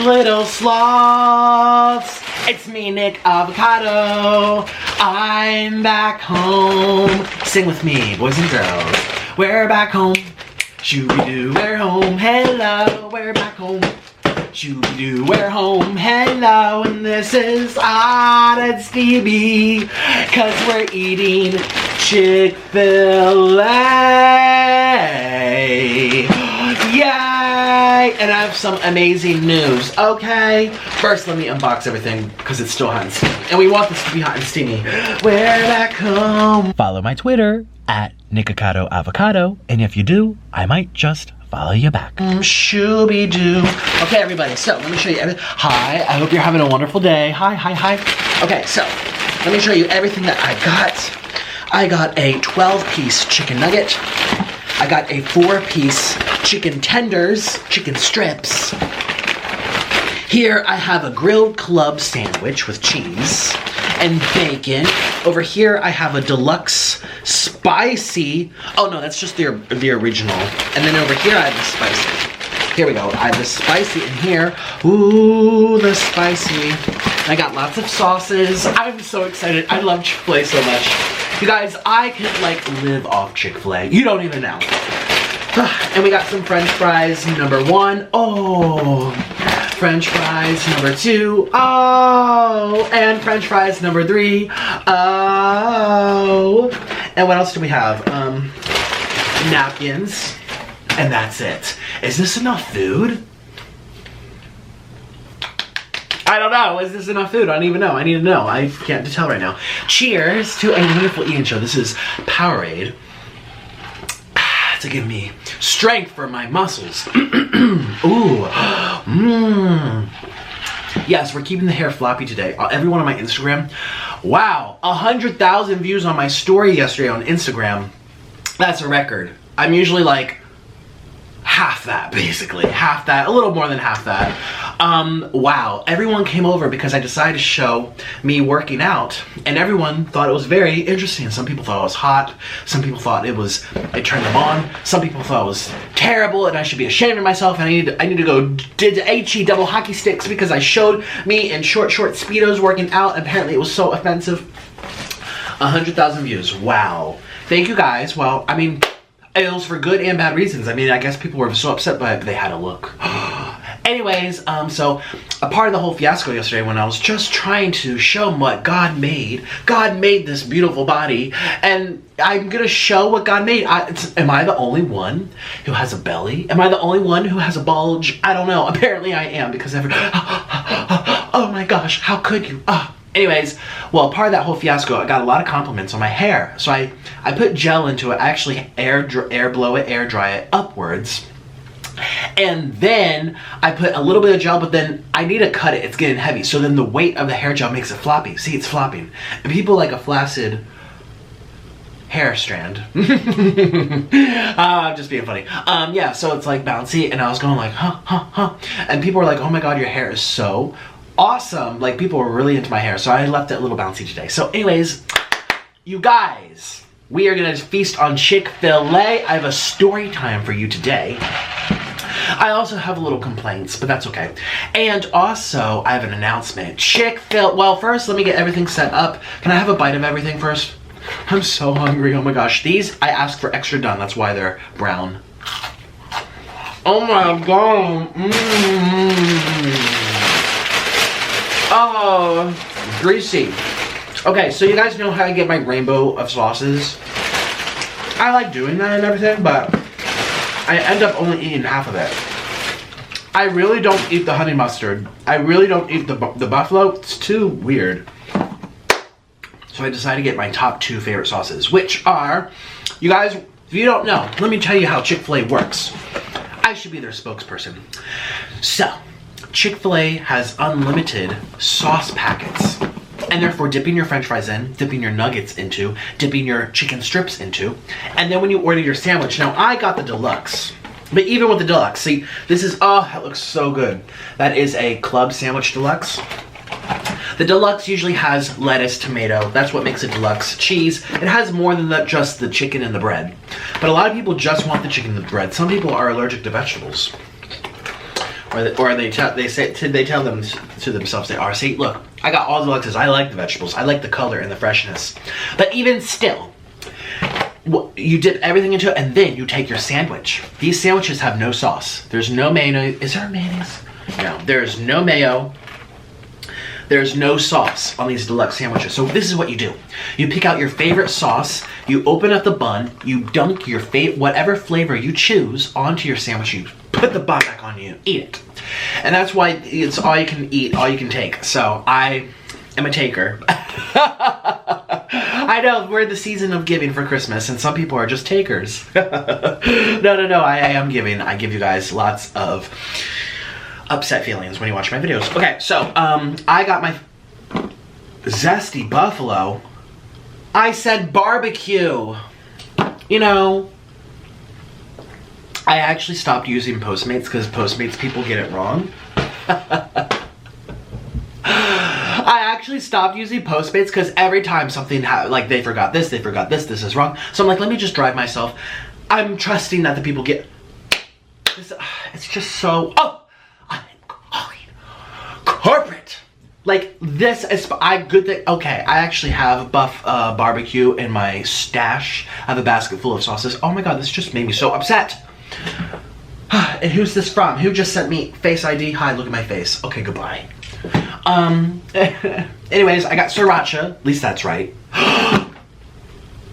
Little Sloths. It's me, Nick Avocado. I'm back home. Sing with me, boys and girls. We're back home. Shooby-doo, we're home. Hello, we're back home. Shooby-doo, we're home. Hello, and this is Odd and Stevie, 'cause we're eating Chick-Fil-A. Yay! And I have some amazing news, okay? First, let me unbox everything, because it's still hot and steamy. And we want this to be hot and steamy. We're back home. Follow my Twitter, at Nikocado Avocado. And if you do, I might just follow you back. Shooby-doo. Okay, everybody, so let me show you everything. Hi, I hope you're having a wonderful day. Hi, hi, hi. Okay, so let me show you everything that I got. I got a 12-piece chicken nugget. I got a 4-piece chicken tenders, chicken strips. Here I have a grilled club sandwich with cheese and bacon. Over here I have a deluxe spicy. Oh no, that's just the original. And then over here I have the spicy. Here we go. I have the spicy in here. Ooh, the spicy. I got lots of sauces. I'm so excited. I love Chick-fil-A so much. You guys, I could like live off Chick-fil-A. You don't even know. And we got some French fries, number 1. Oh. French fries, number 2. Oh. And French fries, number 3. Oh. And what else do we have? Napkins. And that's it. Is this enough food? I don't know. Is this enough food? I don't even know. I need to know. I can't tell right now. Cheers to a wonderful eating show. This is Powerade to give me strength for my muscles. Ooh. Mmm. Yes, we're keeping the hair floppy today. Everyone on my Instagram. Wow. 100,000 views on my story yesterday on Instagram. That's a record. I'm usually like half that, basically. Half that, a little more than half that. Wow, everyone came over because I decided to show me working out, and everyone thought it was very interesting. Some people thought it was hot, some people thought it turned them on, some people thought it was terrible and I should be ashamed of myself, and I need to go did HE double hockey sticks because I showed me in short Speedos working out, and apparently it was so offensive. 100,000 views, wow. Thank you guys. Well, I mean, it was for good and bad reasons. I mean, I guess people were so upset, but they had to look. Anyways, so a part of the whole fiasco yesterday when I was just trying to show what God made. God made this beautiful body, and I'm gonna show what God made. Am I the only one who has a belly? Am I the only one who has a bulge? I don't know. Apparently I am, because oh my gosh, how could you? Anyways, well, part of that whole fiasco, I got a lot of compliments on my hair. So I put gel into it. I actually air dry it upwards. And then I put a little bit of gel, but then I need to cut it. It's getting heavy. So then the weight of the hair gel makes it floppy. See, it's flopping. And people like a flaccid hair strand. I'm just being funny. Yeah, so it's like bouncy. And I was going like, huh. And people were like, oh my God, your hair is so awesome. Like, people were really into my hair, so I left it a little bouncy today. So anyways, you guys, we are gonna feast on Chick-fil-A. I have a story time for you today. I also have a little complaints, but that's okay. And also, I have an announcement. Well, first, let me get everything set up. Can I have a bite of everything first? I'm so hungry, oh my gosh. These, I asked for extra done, that's why they're brown. Oh my God. Oh, greasy. Okay, so you guys know how I get my rainbow of sauces. I like doing that and everything, but I end up only eating half of it. I really don't eat the honey mustard. I really don't eat the buffalo. It's too weird. So I decided to get my top 2 favorite sauces, which are, you guys, if you don't know, let me tell you how Chick-fil-A works. I should be their spokesperson. So, Chick-fil-A has unlimited sauce packets, and therefore dipping your French fries in, dipping your nuggets into, dipping your chicken strips into, and then when you order your sandwich, now I got the deluxe, but even with the deluxe, see, this is, oh, that looks so good. That is a club sandwich deluxe. The deluxe usually has lettuce, tomato, that's what makes it deluxe, cheese. It has more than just the chicken and the bread. But a lot of people just want the chicken and the bread. Some people are allergic to vegetables. or they tell them to themselves they are. See, look, I got all the deluxes. I like the vegetables. I like the color and the freshness. But even still, you dip everything into it, and then you take your sandwich. These sandwiches have no sauce. There's no mayonnaise. Is there mayonnaise? No, there's no mayo. There's no sauce on these deluxe sandwiches. So this is what you do. You pick out your favorite sauce, you open up the bun, you dunk your whatever flavor you choose onto your sandwich, you put the bun back on you, eat it. And that's why it's all you can eat, all you can take. So I am a taker. I know, we're in the season of giving for Christmas, and some people are just takers. No, I am giving. I give you guys lots of upset feelings when you watch my videos. Okay, so I got my zesty buffalo. I said barbecue. You know, I actually stopped using Postmates because Postmates people get it wrong. I actually stopped using Postmates because every time something like they forgot this is wrong. So I'm like, let me just drive myself. I'm trusting that the people get this. It's just so corporate. Like this is good thing. Okay, I actually have buff barbecue in my stash. I have a basket full of sauces. Oh my god, this just made me so upset. And who's this from? Who just sent me face ID? Hi, look at my face. Okay, goodbye. Anyways, I got sriracha. At least that's right.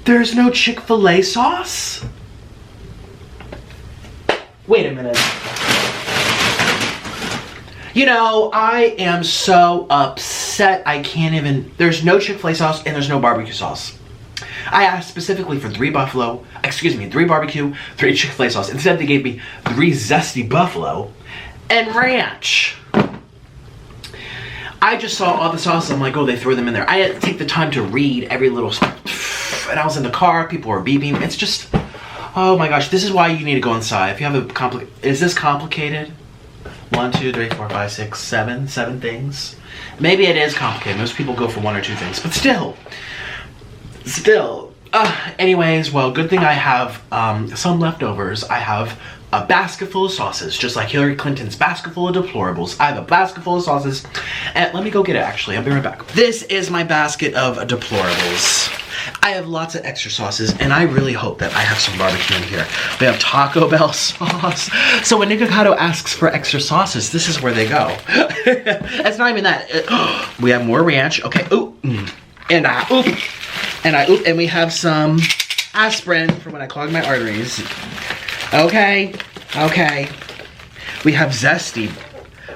There's no Chick-fil-A sauce? Wait a minute. You know, I am so upset I can't even... There's no Chick-fil-A sauce and there's no barbecue sauce. I asked specifically for 3 barbecue, 3 Chick-fil-A sauce. Instead, they gave me 3 zesty buffalo and ranch. I just saw all the sauces. I'm like, oh, they threw them in there. I had to take the time to read every little... And I was in the car. People were beeping. It's just... Oh my gosh. This is why you need to go inside. If you have a Is this complicated? 1, 2, 3, 4, 5, 6, 7 things. Maybe it is complicated. Most people go for 1 or 2 things, but still. Anyways, well, good thing I have some leftovers. I have a basket full of sauces, just like Hillary Clinton's basket full of deplorables. I have a basket full of sauces, and let me go get it. Actually, I'll be right back. This is my basket of deplorables. I have lots of extra sauces, and I really hope that I have some barbecue in here. We have Taco Bell sauce. So when Nikocado asks for extra sauces, this is where they go. It's not even that. We have more ranch. Okay. Ooh. And we have some aspirin for when I clog my arteries. Okay. We have zesty.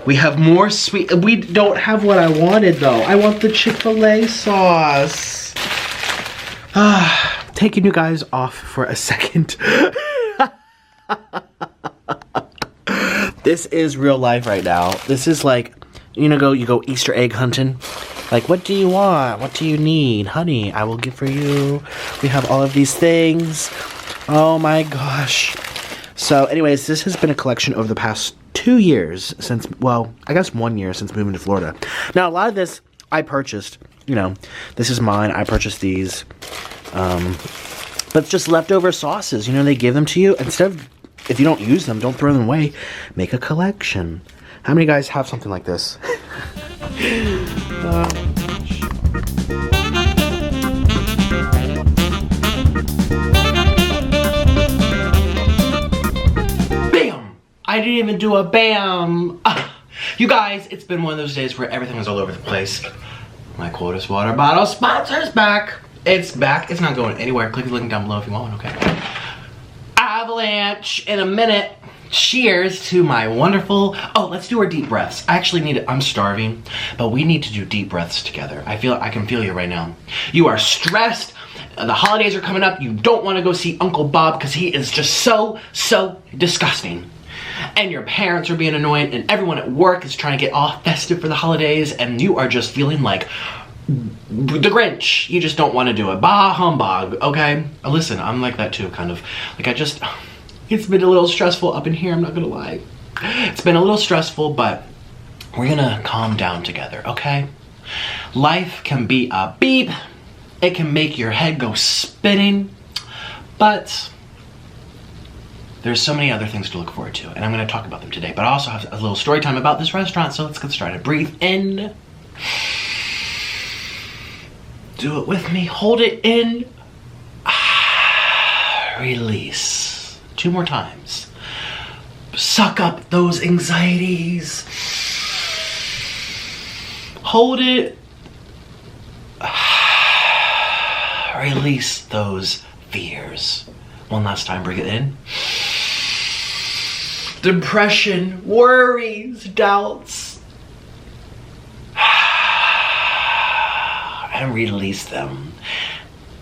We have more sweet. We don't have what I wanted though. I want the Chick-fil-A sauce. Taking you guys off for a second. This is real life right now. This is like, you go Easter egg hunting. Like, what do you want? What do you need? Honey, I will give for you. We have all of these things. Oh my gosh. So anyways, this has been a collection over the past 2 years since, well, I guess 1 year since moving to Florida. Now, a lot of this I purchased. This is mine. I purchased these. But it's just leftover sauces. They give them to you. Instead of, if you don't use them, don't throw them away. Make a collection. How many guys have something like this? Bam! I didn't even do a bam! You guys, it's been one of those days where everything was all over the place. My Quotas water bottle sponsor's back. It's back. It's not going anywhere. Click the link down below if you want one, okay? Avalanche in a minute. Cheers to my wonderful... Oh, let's do our deep breaths. I actually need it. I'm starving, but we need to do deep breaths together. I can feel you right now. You are stressed. The holidays are coming up. You don't want to go see Uncle Bob because he is just so disgusting. And your parents are being annoying, and everyone at work is trying to get all festive for the holidays, and you are just feeling like the Grinch. You just don't want to do it. Bah humbug, okay? Listen, I'm like that too, kind of. It's been a little stressful up in here, I'm not gonna lie. It's been a little stressful, but we're gonna calm down together, okay? Life can be a beep. It can make your head go spinning, but there's so many other things to look forward to, and I'm going to talk about them today. But I also have a little story time about this restaurant, so let's get started. Breathe in. Do it with me. Hold it in. Release. 2 more times. Suck up those anxieties. Hold it. Release those fears. One last time, bring it in. Depression, worries, doubts. And release them.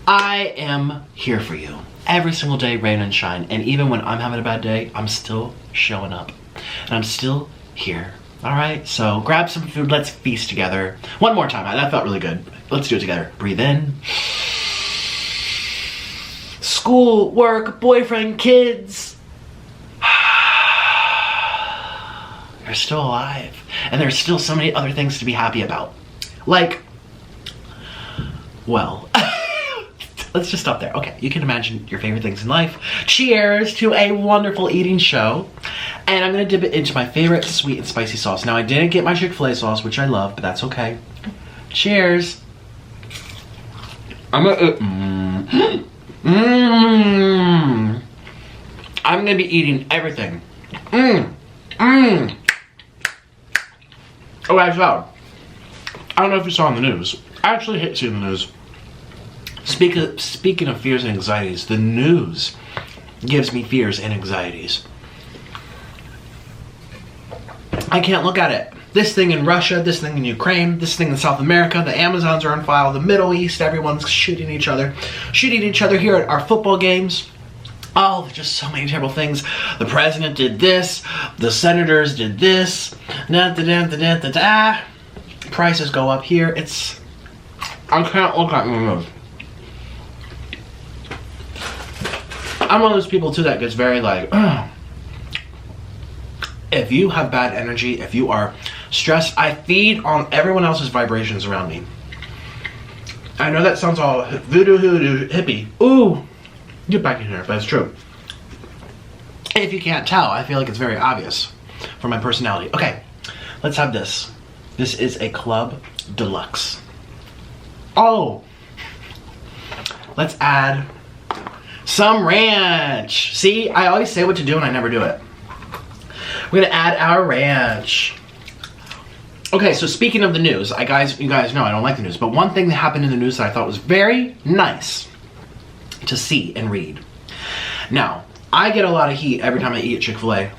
I am here for you. Every single day, rain and shine. And even when I'm having a bad day, I'm still showing up. And I'm still here. Alright, so grab some food, let's feast together. One more time, that felt really good. Let's do it together. Breathe in. School, work, boyfriend, kids. You're still alive. And there's still so many other things to be happy about. Like, well, let's just stop there. Okay, you can imagine your favorite things in life. Cheers to a wonderful eating show. And I'm gonna dip it into my favorite sweet and spicy sauce. Now, I didn't get my Chick-Fil-A sauce, which I love, but that's okay. Cheers. I'm gonna be eating everything. Oh, guys, wow. I don't know if you saw on the news. I actually hate seeing the news. Speaking of fears and anxieties, the news gives me fears and anxieties. I can't look at it. This thing in Russia, this thing in Ukraine, this thing in South America, the Amazons are on fire, the Middle East, everyone's shooting each other here at our football games. Oh, there's just so many terrible things. The president did this, the senators did this, prices go up here. I can't look at the news. I'm one of those people too that gets very like, ugh. If you have bad energy, if you are stressed, I feed on everyone else's vibrations around me. I know that sounds all voodoo hoodoo hippie. Ooh, get back in here, but it's true. If you can't tell, I feel like it's very obvious for my personality. Okay, let's have this. This is a Club Deluxe. Oh, let's add some ranch. See, I always say what to do and I never do it. We're gonna add our ranch. Okay, so speaking of the news, you guys know I don't like the news, but one thing that happened in the news that I thought was very nice to see and read. Now, I get a lot of heat every time I eat at Chick-Fil-A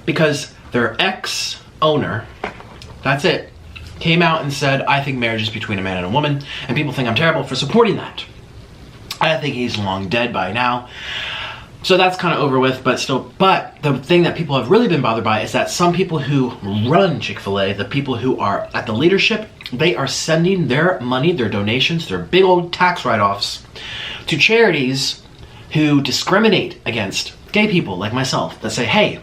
because their ex-owner, that's it, came out and said, I think marriage is between a man and a woman, and people think I'm terrible for supporting that. I think he's long dead by now. So that's kind of over with, but the thing that people have really been bothered by is that some people who run Chick-fil-A, the people who are at the leadership, they are sending their money, their donations, their big old tax write-offs to charities who discriminate against gay people like myself, that say, hey,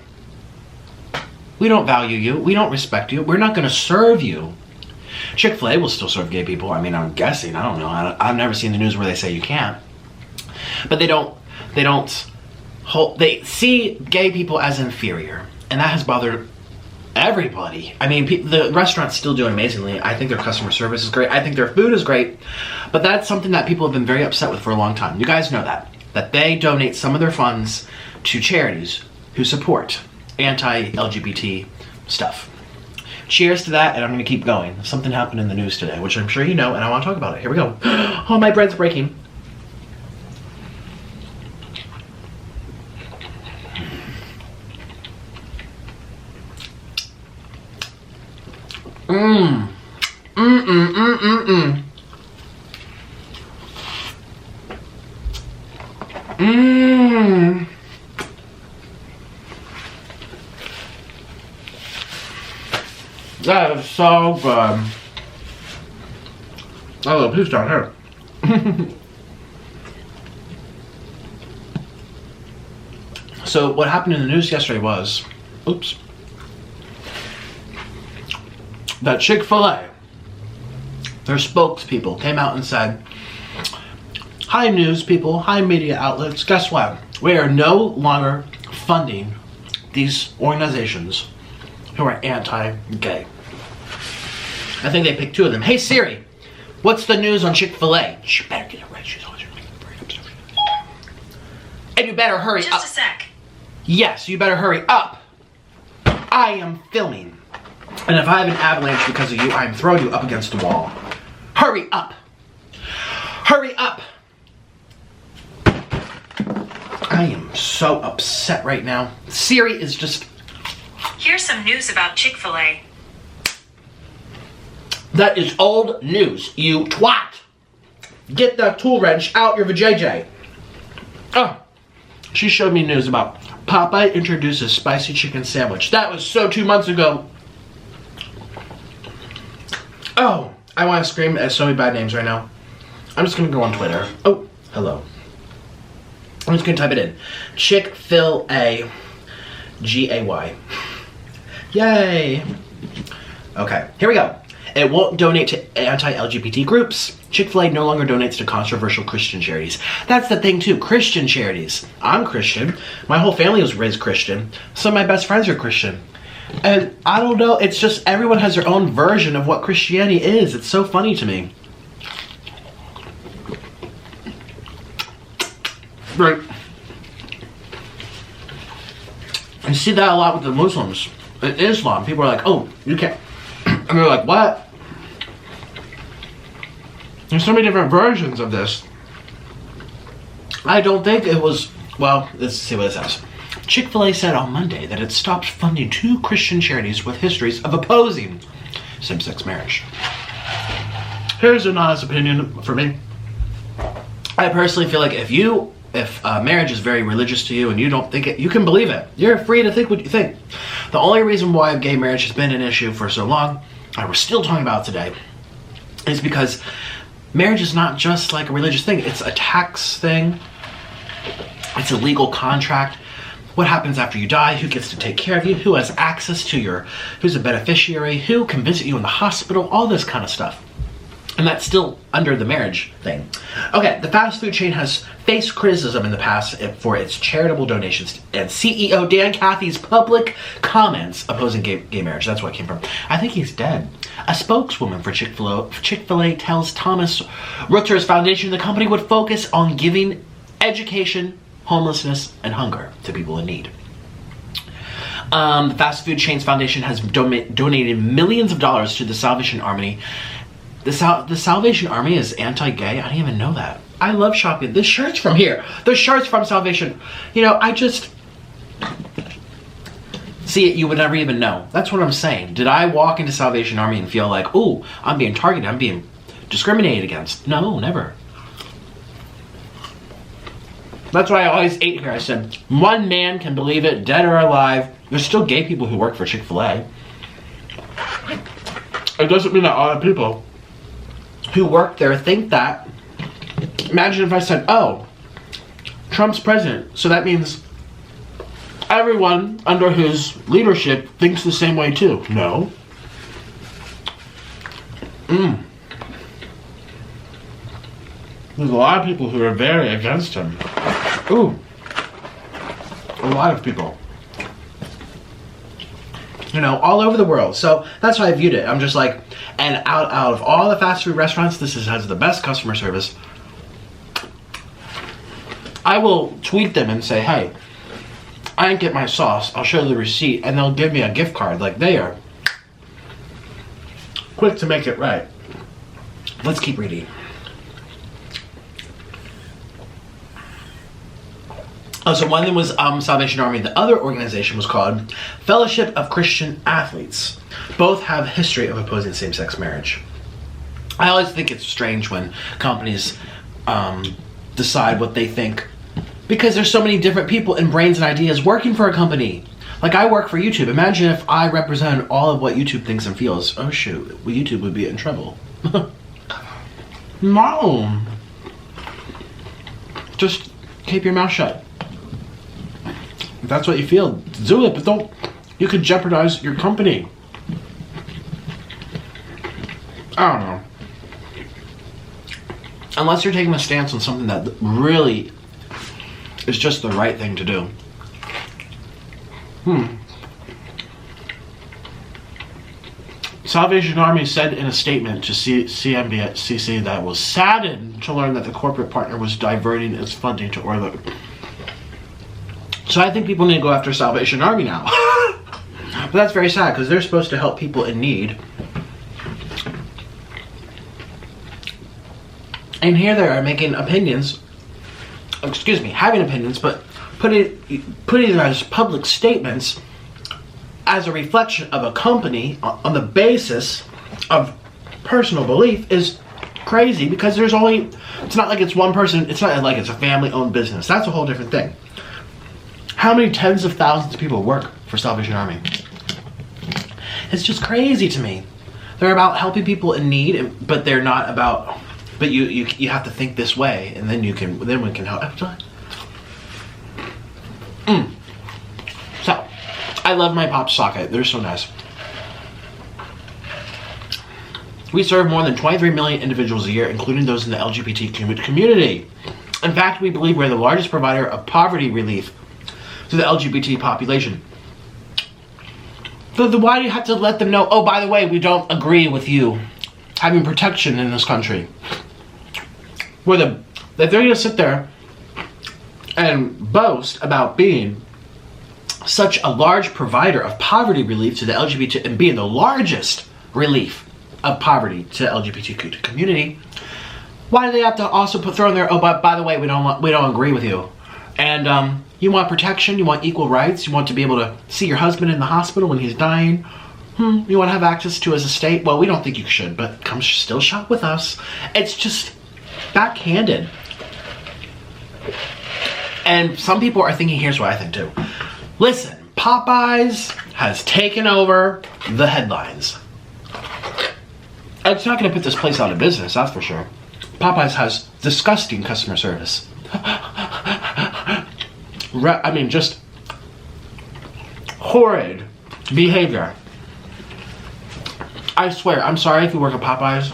we don't value you, we don't respect you, we're not gonna serve you. Chick-fil-A will still serve gay people. I mean, I'm guessing, I don't know. I've never seen the news where they say you can't. But they see gay people as inferior, and that has bothered everybody. I mean, the restaurant's still doing amazingly. I think their customer service is great. I think their food is great, but that's something that people have been very upset with for a long time. You guys know that they donate some of their funds to charities who support anti-LGBT stuff. Cheers to that, and I'm gonna keep going. Something happened in the news today, which I'm sure you know, and I wanna talk about it. Here we go. Oh, my bread's breaking. That is so good. Oh, the piece down here. So what happened in the news yesterday was, oops, that Chick-fil-A, their spokespeople came out and said, hi news people, hi media outlets, guess what? We are no longer funding these organizations who are anti-gay. I think they picked two of them. Hey Siri, what's the news on Chick-fil-A? She better get it right. She's always very upset. And you better hurry up. Just a sec. Yes, you better hurry up. I am filming. And if I have an avalanche because of you, I'm throwing you up against the wall. Hurry up. Hurry up. I am so upset right now. Siri is just... Here's some news about Chick-fil-A. That is old news, you twat. Get the tool wrench out your vajayjay. Oh, she showed me news about Popeye introduces spicy chicken sandwich. That was so 2 months ago. Oh, I want to scream at so many bad names right now. I'm just going to go on Twitter. Oh, hello. I'm just going to type it in. Chick-fil-A. G-A-Y. Yay. Okay, here we go. It won't donate to anti-LGBT groups. Chick-fil-A no longer donates to controversial Christian charities. That's the thing too, Christian charities. I'm Christian. My whole family was raised Christian. Some of my best friends are Christian. And I don't know, it's just everyone has their own version of what Christianity is. It's so funny to me. Right. I see that a lot with the Muslims. In Islam, people are like, oh, you can't. And they're like, what? There's so many different versions of this. I don't think it was, well, let's see what it says. Chick-fil-A said on Monday that it stopped funding 2 Christian charities with histories of opposing same-sex marriage. Here's an honest opinion for me. I personally feel like if marriage is very religious to you and you don't think it, you can believe it. You're free to think what you think. The only reason why gay marriage has been an issue for so long, and we're still talking about it today, is because marriage is not just like a religious thing. It's a tax thing. It's a legal contract. What happens after you die? Who gets to take care of you? Who has access to who's a beneficiary? Who can visit you in the hospital? All this kind of stuff. And that's still under the marriage thing. Okay, the fast food chain has faced criticism in the past for its charitable donations and CEO Dan Cathy's public comments opposing gay marriage. That's where it came from. I think he's dead. A spokeswoman for Chick-fil-A tells Thomas Reuters Foundation the company would focus on giving education, homelessness, and hunger to people in need. The Fast Food Chains Foundation has donated millions of dollars to the Salvation Army. The Salvation Army is anti-gay? I didn't even know that. I love shopping. This shirt's from here. The shirt's from Salvation. You know, I just... See it, you would never even know. That's what I'm saying. Did I walk into Salvation Army and feel like, ooh, I'm being targeted, I'm being discriminated against? No, never. That's why I always ate here. I said, one man can believe it, dead or alive. There's still gay people who work for Chick-fil-A. It doesn't mean that other people who work there think that. Imagine if I said, oh, Trump's president, so that means everyone under his leadership thinks the same way too. No. There's a lot of people who are very against him. Ooh. A lot of people. You know, all over the world. So that's how I viewed it. I'm just like, and out of all the fast food restaurants, this has the best customer service. I will tweet them and say, hey, I didn't get my sauce. I'll show the receipt, and they'll give me a gift card. Like, they are quick to make it right. Let's keep reading. Oh, so one of them was Salvation Army. The other organization was called Fellowship of Christian Athletes. Both have a history of opposing same-sex marriage. I always think it's strange when companies decide what they think, because there's so many different people and brains and ideas working for a company. Like, I work for YouTube. Imagine if I represented all of what YouTube thinks and feels. Oh shoot, well, YouTube would be in trouble. No. Just keep your mouth shut. If that's what you feel, do it, but don't. You could jeopardize your company. I don't know. Unless you're taking a stance on something that really is just the right thing to do. Salvation Army said in a statement to CNBC that it was saddened to learn that the corporate partner was diverting its funding to Orla. So I think people need to go after Salvation Army now. But that's very sad because they're supposed to help people in need. And here they are making opinions, having opinions, but putting them as public statements as a reflection of a company on the basis of personal belief is crazy, because it's not like it's one person, it's not like it's a family-owned business. That's a whole different thing. How many tens of thousands of people work for Salvation Army? It's just crazy to me. They're about helping people in need, but they're not about, but you have to think this way, and then we can help. So, I love my Pop Socket. They're so nice. We serve more than 23 million individuals a year, including those in the LGBT community. In fact, we believe we're the largest provider of poverty relief to the LGBT population. So why do you have to let them know, oh, by the way, we don't agree with you having protection in this country? That they're going to sit there and boast about being such a large provider of poverty relief to the LGBT and being the largest relief of poverty to the LGBT community. Why do they have to also throw in there, oh, but by the way, we don't agree with you, and you want protection, you want equal rights, you want to be able to see your husband in the hospital when he's dying, you want to have access to his estate? Well, we don't think you should, but come still shop with us. It's just backhanded. And some people are thinking, here's what I think too. Listen, Popeyes has taken over the headlines. It's not going to put this place out of business, that's for sure. Popeyes has disgusting customer service. Just horrid behavior. I swear, I'm sorry if you work at Popeyes.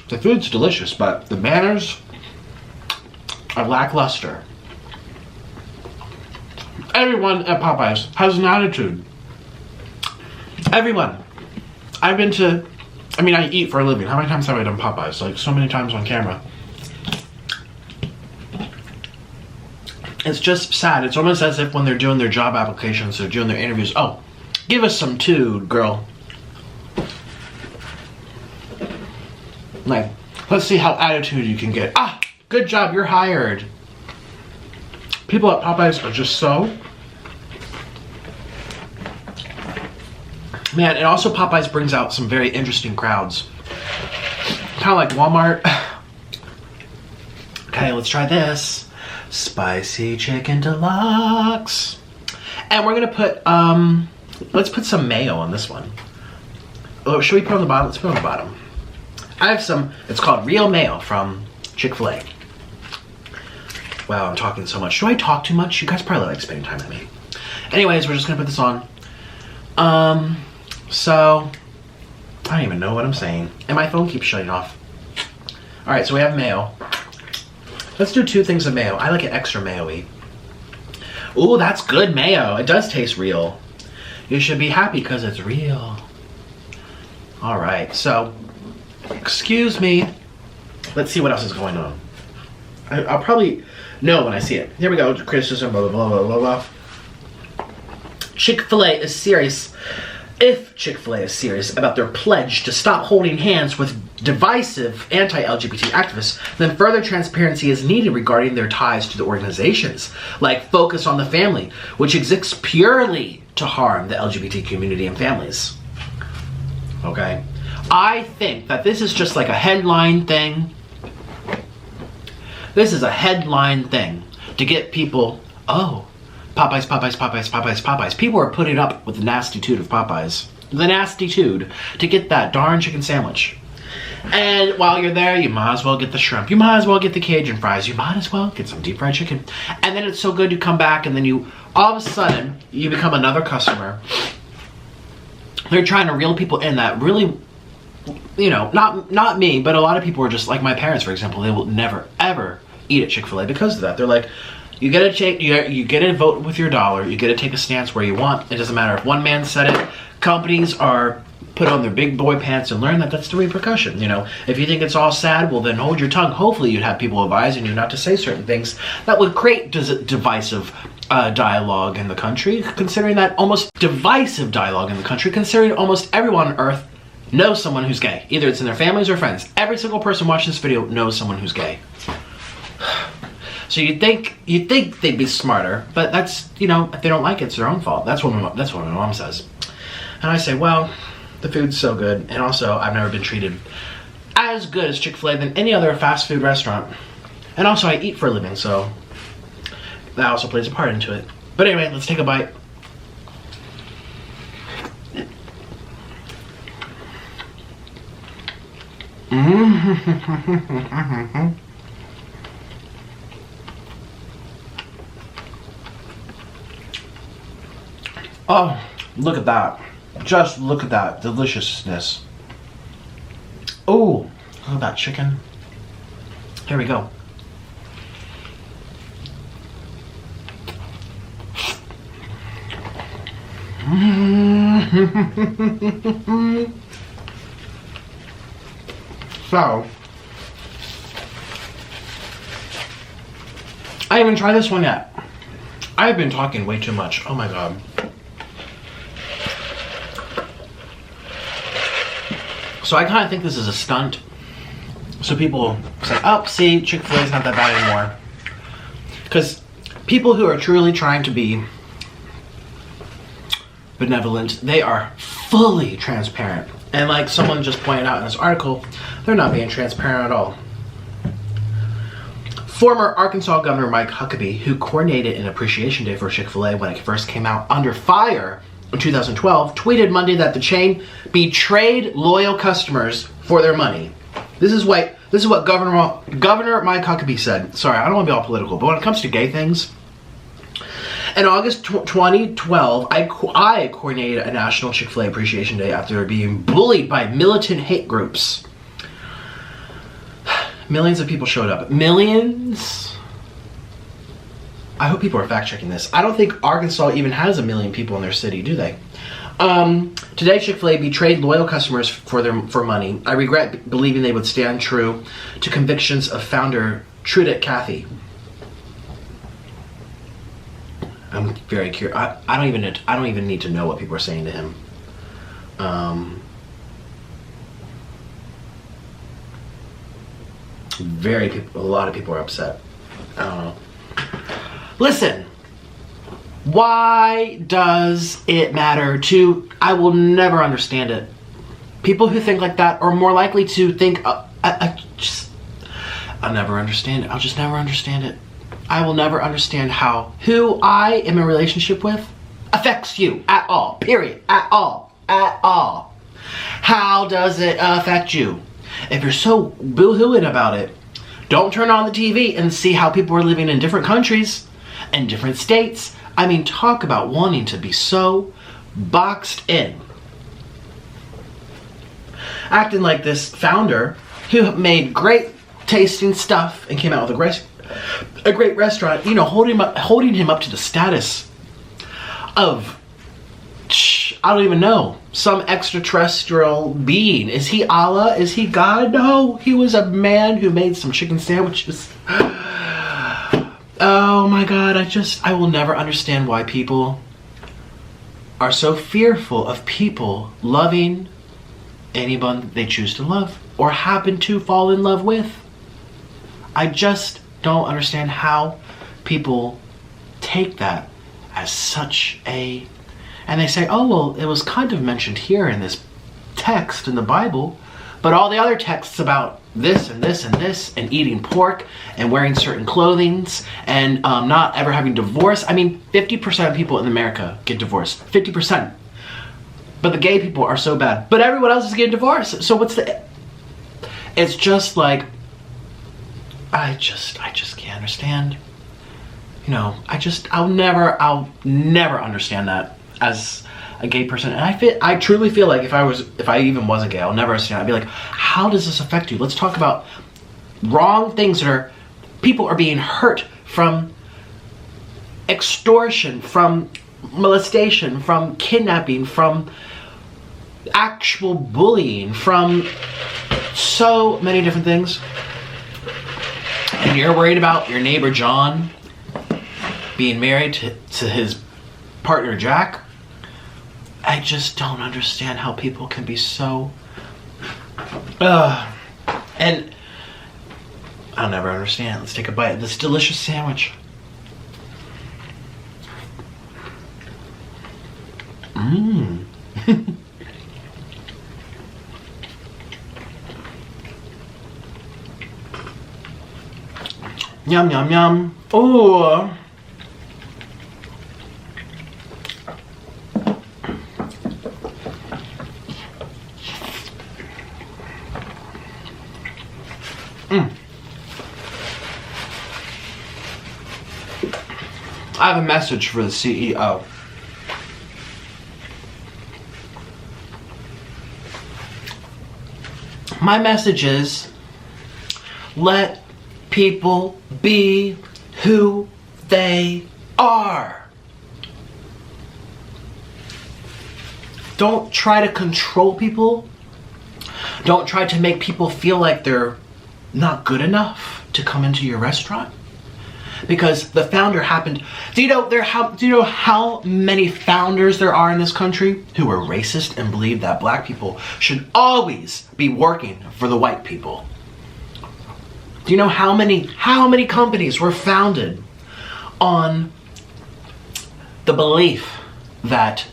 The food's delicious, but the manners are lackluster. Everyone at Popeyes has an attitude. Everyone. I eat for a living. How many times have I done Popeyes? Like, so many times on camera. It's just sad. It's almost as if when they're doing their job applications, they're doing their interviews, oh, give us some too, girl. Like, let's see how attitude you can get. Ah, good job, you're hired. People at Popeyes are just so... Man, and also Popeyes brings out some very interesting crowds. Kind of like Walmart. Okay, let's try this. Spicy chicken deluxe. And we're gonna put, let's put some mayo on this one. Oh, should we put it on the bottom? Let's put it on the bottom. I have some, it's called real mayo from Chick-Fil-A. Wow, I'm talking so much. Do I talk too much? You guys probably like spending time with me. Anyways, we're just gonna put this on. So, I don't even know what I'm saying. And my phone keeps shutting off. Alright, so we have mayo. Let's do 2 things of mayo. I like it extra mayo-y. Ooh, that's good mayo. It does taste real. You should be happy because it's real. Alright, so, excuse me. Let's see what else is going on. I'll probably know when I see it. Here we go. Criticism, blah, blah, blah, blah, blah. Chick-fil-A is serious. If Chick-fil-A is serious about their pledge to stop holding hands with divisive anti-LGBT activists, then further transparency is needed regarding their ties to the organizations, like Focus on the Family, which exists purely to harm the LGBT community and families. Okay? I think that this is just like a headline thing. This is a headline thing to get people, oh, Popeyes, Popeyes, Popeyes, Popeyes, Popeyes. People are putting up with the nastitude of Popeyes. The nastitude to get that darn chicken sandwich. And while you're there, you might as well get the shrimp. You might as well get the Cajun fries. You might as well get some deep fried chicken. And then it's so good you come back and then you, all of a sudden, you become another customer. They're trying to reel people in that really, you know, not me, but a lot of people are just like my parents, for example. They will never, ever eat at Chick-fil-A because of that. They're like, You get to vote with your dollar. You get to take a stance where you want. It doesn't matter if one man said it. Companies are put on their big boy pants and learn that that's the repercussion. You know, if you think it's all sad, well then hold your tongue. Hopefully you'd have people advising you not to say certain things that would create divisive dialogue in the country, considering that almost divisive dialogue in the country, considering almost everyone on earth knows someone who's gay. Either it's in their families or friends. Every single person watching this video knows someone who's gay. So you'd think they'd be smarter, but that's, you know, if they don't like it, it's their own fault. That's what my mom says. And I say, well, the food's so good, and also I've never been treated as good as Chick-fil-A than any other fast food restaurant. And also I eat for a living, so that also plays a part into it. But anyway, let's take a bite. Oh, look at that. Just look at that deliciousness. Oh, look at that chicken. Here we go. So, I haven't tried this one yet. I've been talking way too much. Oh my god. So I kind of think this is a stunt. So people say, oh, see, Chick-fil-A not that bad anymore. Because people who are truly trying to be benevolent, they are fully transparent. And like someone just pointed out in this article, they're not being transparent at all. Former Arkansas Governor Mike Huckabee, who coordinated an appreciation day for Chick-fil-A when it first came out under fire in 2012, tweeted Monday that the chain betrayed loyal customers for their money. This is what Governor Mike Huckabee said. Sorry, I don't want to be all political, but when it comes to gay things, in August 2012, I coordinated a national Chick-fil-A appreciation day after being bullied by militant hate groups. Millions of people showed up. Millions? I hope people are fact-checking this. I don't think Arkansas even has 1 million people in their city, do they? Today, Chick-fil-A betrayed loyal customers for money. I regret believing they would stand true to convictions of founder Truett Cathy. I'm very curious. I don't even need to know what people are saying to him. A lot of people are upset. I don't know. Listen, why does it matter to, I will never understand it. People who think like that are more likely to think, I'll never understand it. I'll just never understand it. I will never understand how who I am in a relationship with affects you at all, period, at all. How does it affect you? If you're so boo-hooing about it, don't turn on the TV and see how people are living in different countries and different states. I mean, talk about wanting to be so boxed in. Acting like this founder who made great tasting stuff and came out with a great restaurant, you know, holding him up to the status of, I don't even know, some extraterrestrial being. Is he Allah? Is he God? No, he was a man who made some chicken sandwiches. Oh my god, I will never understand why people are so fearful of people loving anyone they choose to love or happen to fall in love with. I just don't understand how people take that as such a... And they say, oh, well, it was kind of mentioned here in this text in the Bible, but all the other texts about this and this and this and eating pork and wearing certain clothings and not ever having divorce. I mean, 50% of people in America get divorced. 50%. But the gay people are so bad. But everyone else is getting divorced. So what's the... It's just like... I just can't understand. You know, I'll never understand that as a gay person. And I truly feel like if I even wasn't gay, I'll never understand. I'd be like, how does this affect you? Let's talk about wrong things that people are being hurt from extortion, from molestation, from kidnapping, from actual bullying, from so many different things. And you're worried about your neighbor John being married to his partner Jack? I just don't understand how people can be so... and I'll never understand. Let's take a bite of this delicious sandwich. Mmm. Yum, yum, yum. Ooh. I have a message for the CEO. My message is, let people be who they are. Don't try to control people. Don't try to make people feel like they're not good enough to come into your restaurant. Because the founder happened... Do you know how many founders there are in this country who are racist and believe that black people should always be working for the white people? Do you know how many companies were founded on the belief that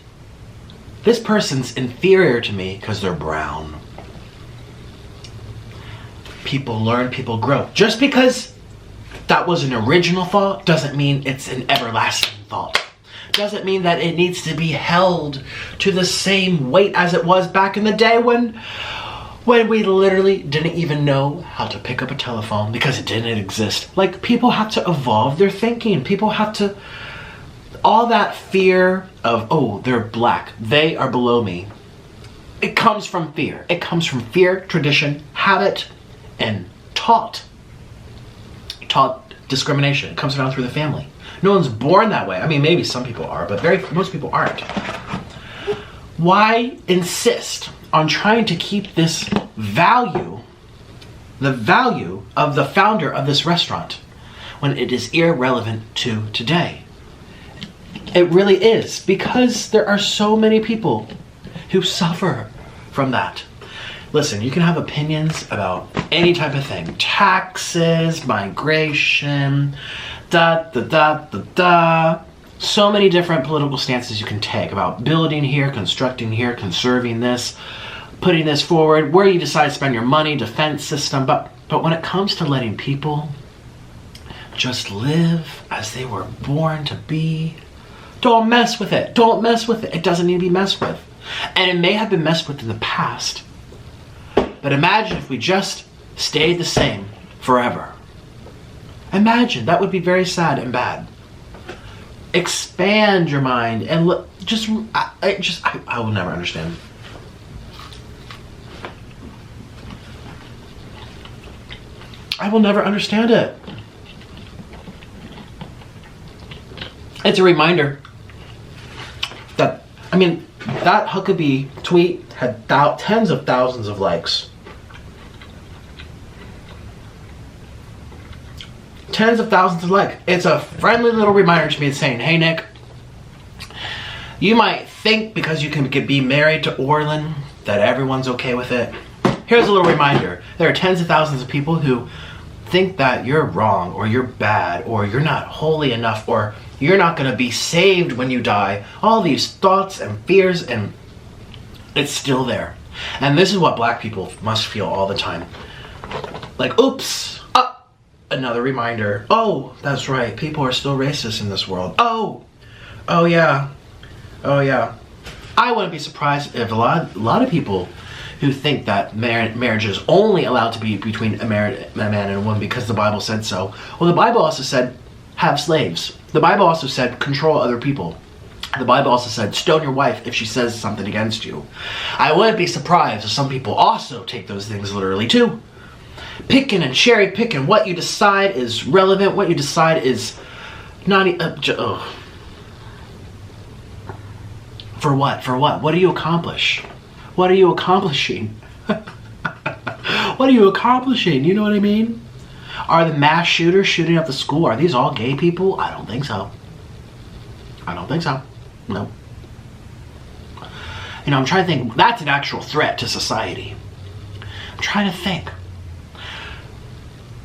this person's inferior to me because they're brown? People learn, people grow. Just because that was an original thought doesn't mean it's an everlasting thought. Doesn't mean that it needs to be held to the same weight as it was back in the day when we literally didn't even know how to pick up a telephone because it didn't exist. Like, people have to evolve their thinking. People have to... All that fear of, oh, they're black, they are below me. It comes from fear. It comes from fear, tradition, habit, and taught discrimination. It comes down through the family. No one's born that way. I mean, maybe some people are, but most people aren't. Why insist on trying to keep this value, the value of the founder of this restaurant, when it is irrelevant to today? It really is, because there are so many people who suffer from that. Listen, you can have opinions about any type of thing. Taxes, migration, so many different political stances you can take about building here, constructing here, conserving this, putting this forward, where you decide to spend your money, defense system. But when it comes to letting people just live as they were born to be, don't mess with it. Don't mess with it. It doesn't need to be messed with. And it may have been messed with in the past. But imagine if we just stayed the same forever. Imagine, that would be very sad and bad. Expand your mind and look, I will never understand. I will never understand it. It's a reminder that, I mean, that Huckabee tweet had tens of thousands of likes. Tens of thousands of likes. It's a friendly little reminder to me saying, hey Nick, you might think because you can be married to Orlin that everyone's okay with it. Here's a little reminder. There are tens of thousands of people who think that you're wrong, or you're bad, or you're not holy enough, or you're not going to be saved when you die. All these thoughts and fears, and it's still there. And this is what black people must feel all the time. Like, oops, another reminder. Oh, that's right, people are still racist in this world. Oh yeah. I wouldn't be surprised if a lot of people who think that marriage is only allowed to be between a man and a woman because the Bible said so. Well, the Bible also said, have slaves. The Bible also said, control other people. The Bible also said, stone your wife if she says something against you. I wouldn't be surprised if some people also take those things literally too. Picking and cherry picking what you decide is relevant, what you decide is For what? For what? What do you accomplish? What are you accomplishing? What are you accomplishing? You know what I mean? Are the mass shooters shooting up the school, are these all gay people? I don't think so. I don't think so. No. You know, I'm trying to think. That's an actual threat to society. I'm trying to think.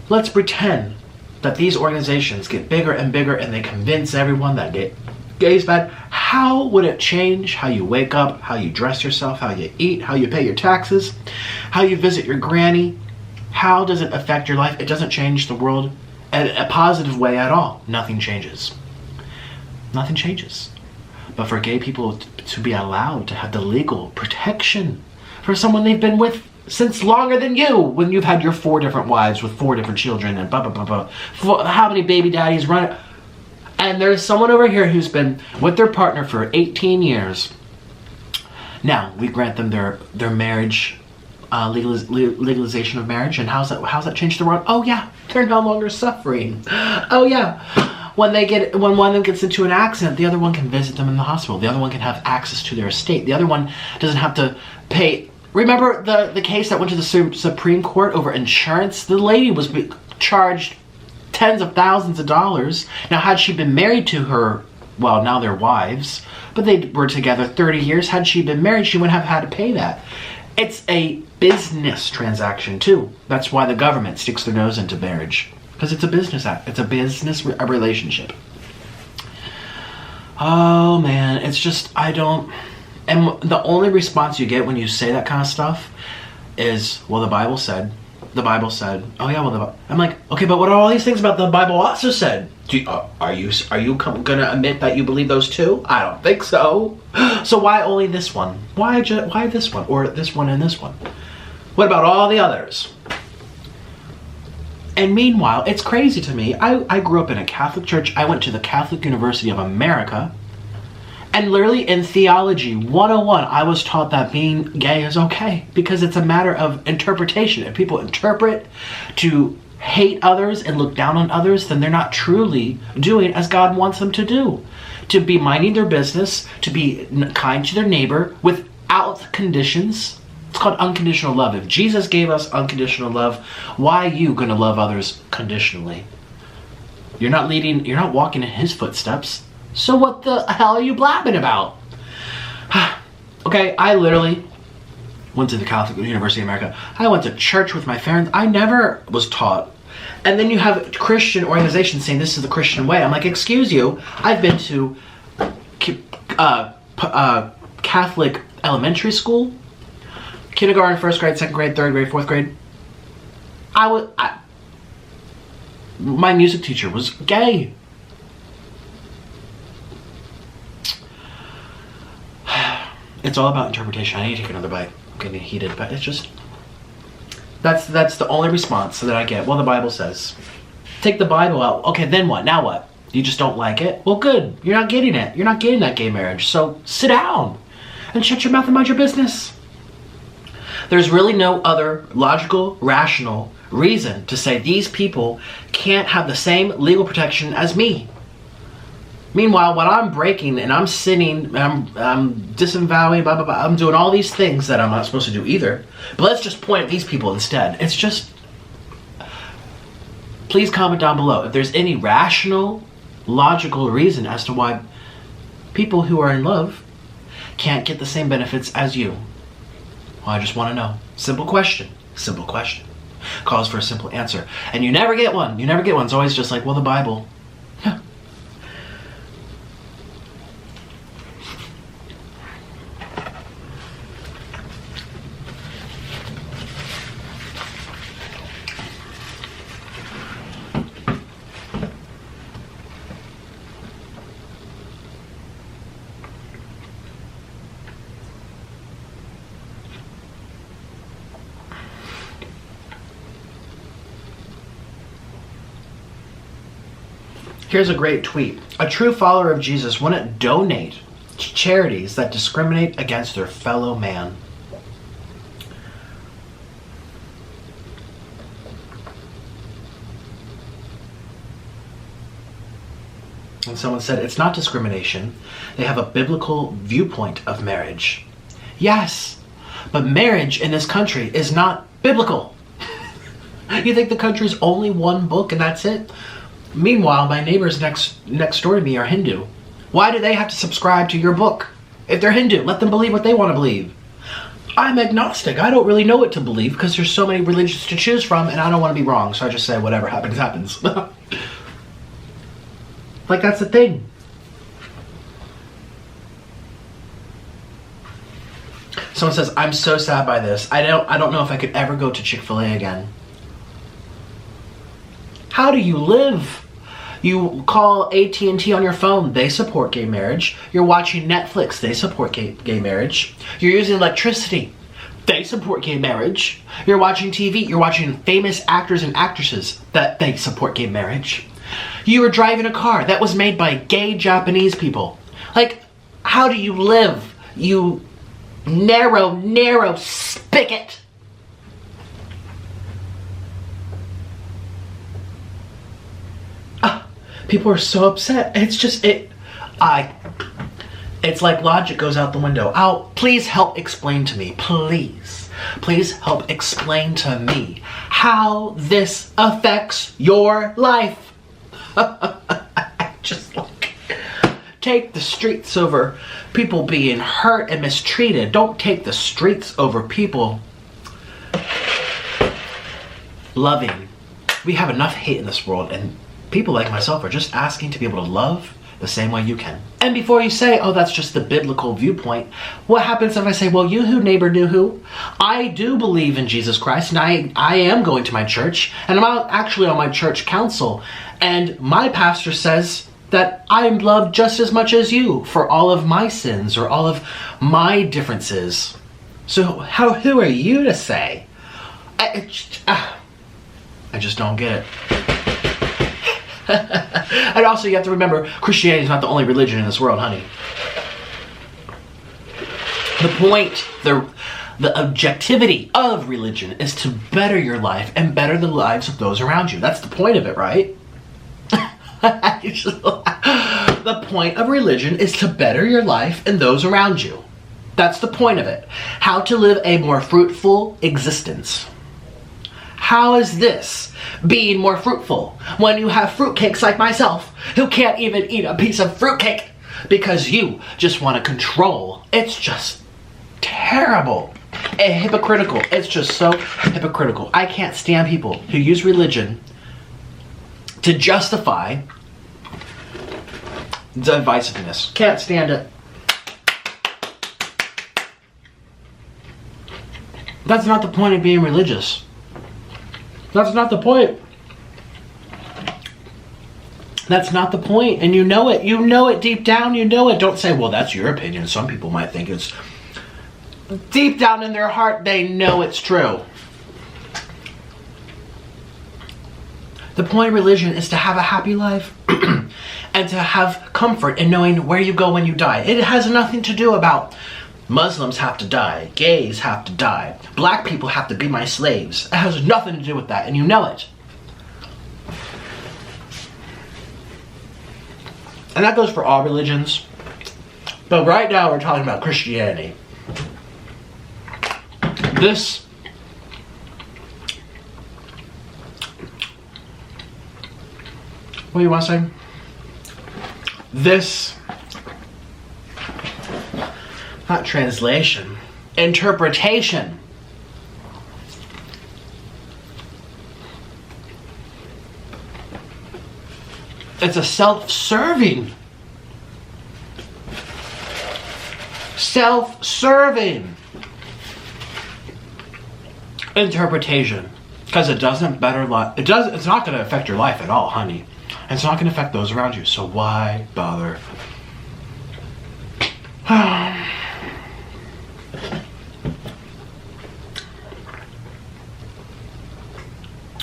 Let's pretend that these organizations get bigger and bigger and they convince everyone that gay is bad. How would it change how you wake up, how you dress yourself, how you eat, how you pay your taxes, how you visit your granny? How does it affect your life? It doesn't change the world in a positive way at all. Nothing changes. Nothing changes. But for gay people to be allowed to have the legal protection for someone they've been with since longer than you, when you've had your 4 different wives with 4 different children and blah, blah, blah, blah. How many baby daddies run it? And there's someone over here who's been with their partner for 18 years. Now, we grant them their marriage, legalization of marriage. And how's that changed the world? Oh yeah, they're no longer suffering. Oh yeah. When one of them gets into an accident, the other one can visit them in the hospital. The other one can have access to their estate. The other one doesn't have to pay. Remember the case that went to the Supreme Court over insurance? The lady was charged tens of thousands of dollars. Now, had she been married to her, well, now they're wives, but they were together 30 years. Had she been married, she wouldn't have had to pay that. It's a business transaction, too. That's why the government sticks their nose into marriage. Because it's a business act. It's a business relationship. Oh, man. It's just, I don't... And the only response you get when you say that kind of stuff is, well, the Bible said. The Bible said. Oh, yeah, well, I'm like, okay, but what are all these things about the Bible also said? Are you going to admit that you believe those too? I don't think so. So why only this one? Why this one? Or this one and this one? What about all the others? And meanwhile, it's crazy to me. I grew up in a Catholic church. I went to the Catholic University of America. And literally in Theology 101, I was taught that being gay is okay. Because it's a matter of interpretation. If people interpret to hate others and look down on others, then they're not truly doing as God wants them to do. To be minding their business, to be kind to their neighbor without conditions. It's called unconditional love. If Jesus gave us unconditional love, why are you going to love others conditionally? You're not walking in his footsteps. So what the hell are you blabbing about? Okay, I literally went to the Catholic University of America. I went to church with my parents. I never was taught. And then you have Christian organizations saying this is the Christian way. I'm like, excuse you. I've been to Catholic elementary school, kindergarten, first grade, second grade, third grade, fourth grade. My music teacher was gay. It's all about interpretation. I need to take another bite. I'm getting heated, but it's just... That's the only response that I get. Well, the Bible says. Take the Bible out. Okay, then what? Now what? You just don't like it? Well, good. You're not getting it. You're not getting that gay marriage. So sit down and shut your mouth and mind your business. There's really no other logical, rational reason to say these people can't have the same legal protection as me. Meanwhile, when I'm breaking and I'm sinning, I'm disavowing, blah, blah, blah, I'm doing all these things that I'm not supposed to do either. But let's just point at these people instead. It's just... Please comment down below if there's any rational, logical reason as to why people who are in love can't get the same benefits as you. Well, I just want to know. Simple question. Simple question. Calls for a simple answer. And you never get one. You never get one. It's always just like, well, the Bible. Here's a great tweet. A true follower of Jesus wouldn't donate to charities that discriminate against their fellow man. And someone said, it's not discrimination. They have a biblical viewpoint of marriage. Yes, but marriage in this country is not biblical. You think the country's only one book and that's it? Meanwhile, my neighbors next door to me are Hindu. Why do they have to subscribe to your book? If they're Hindu, let them believe what they want to believe. I'm agnostic. I don't really know what to believe because there's so many religions to choose from and I don't want to be wrong. So I just say whatever happens, happens. Like, that's the thing. Someone says, I'm so sad by this. I don't know if I could ever go to Chick-fil-A again. How do you live? You call AT&T on your phone, they support gay marriage. You're watching Netflix, they support gay marriage. You're using electricity, they support gay marriage. You're watching TV, you're watching famous actors and actresses that they support gay marriage. You were driving a car that was made by gay Japanese people. Like, how do you live? You narrow spigot. People are so upset. It's just, it's like logic goes out the window. Please help explain to me, please. Please help explain to me how this affects your life. Just like, take the streets over people being hurt and mistreated. Don't take the streets over people loving. We have enough hate in this world, and people like myself are just asking to be able to love the same way you can. And before you say, oh, that's just the biblical viewpoint, what happens if I say, well, you who neighbor knew who? I do believe in Jesus Christ, and I am going to my church, and I'm actually on my church council, and my pastor says that I'm loved just as much as you for all of my sins or all of my differences. So who are you to say? I just don't get it. And also, you have to remember, Christianity is not the only religion in this world, honey. The point, the objectivity of religion is to better your life and better the lives of those around you. That's the point of it, right? The point of religion is to better your life and those around you. That's the point of it. How to live a more fruitful existence. How is this being more fruitful when you have fruitcakes like myself who can't even eat a piece of fruitcake because you just want to control? It's just terrible and hypocritical. It's just so hypocritical. I can't stand people who use religion to justify divisiveness. Can't stand it. That's not the point of being religious. That's not the point. That's not the point, and you know it. You know it deep down, you know it. Don't say, well, that's your opinion. Some people might think it's... Deep down in their heart, they know it's true. The point of religion is to have a happy life and to have comfort in knowing where you go when you die. It has nothing to do about Muslims have to die, gays have to die, black people have to be my slaves. It has nothing to do with that, and you know it. And that goes for all religions. But right now we're talking about Christianity. This what do you want to say? This, not translation, interpretation. It's a self-serving interpretation, because it doesn't better life. It's not going to affect your life at all, honey. It's not going to affect those around you. So why bother?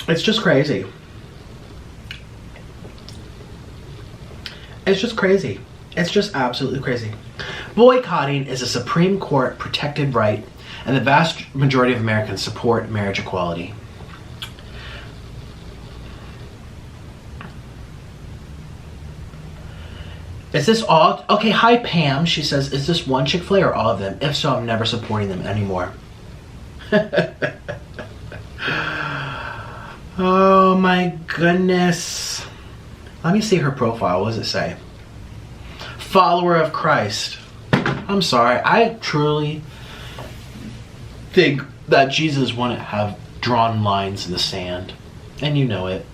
It's just crazy. It's just crazy. It's just absolutely crazy. Boycotting is a Supreme Court protected right, and the vast majority of Americans support marriage equality. Is this all? Okay, hi Pam. She says, is this one Chick-fil-A or all of them? If so, I'm never supporting them anymore. Oh my goodness. Let me see her profile. What does it say? Follower of Christ. I'm sorry. I truly think that Jesus wouldn't have drawn lines in the sand. And you know it.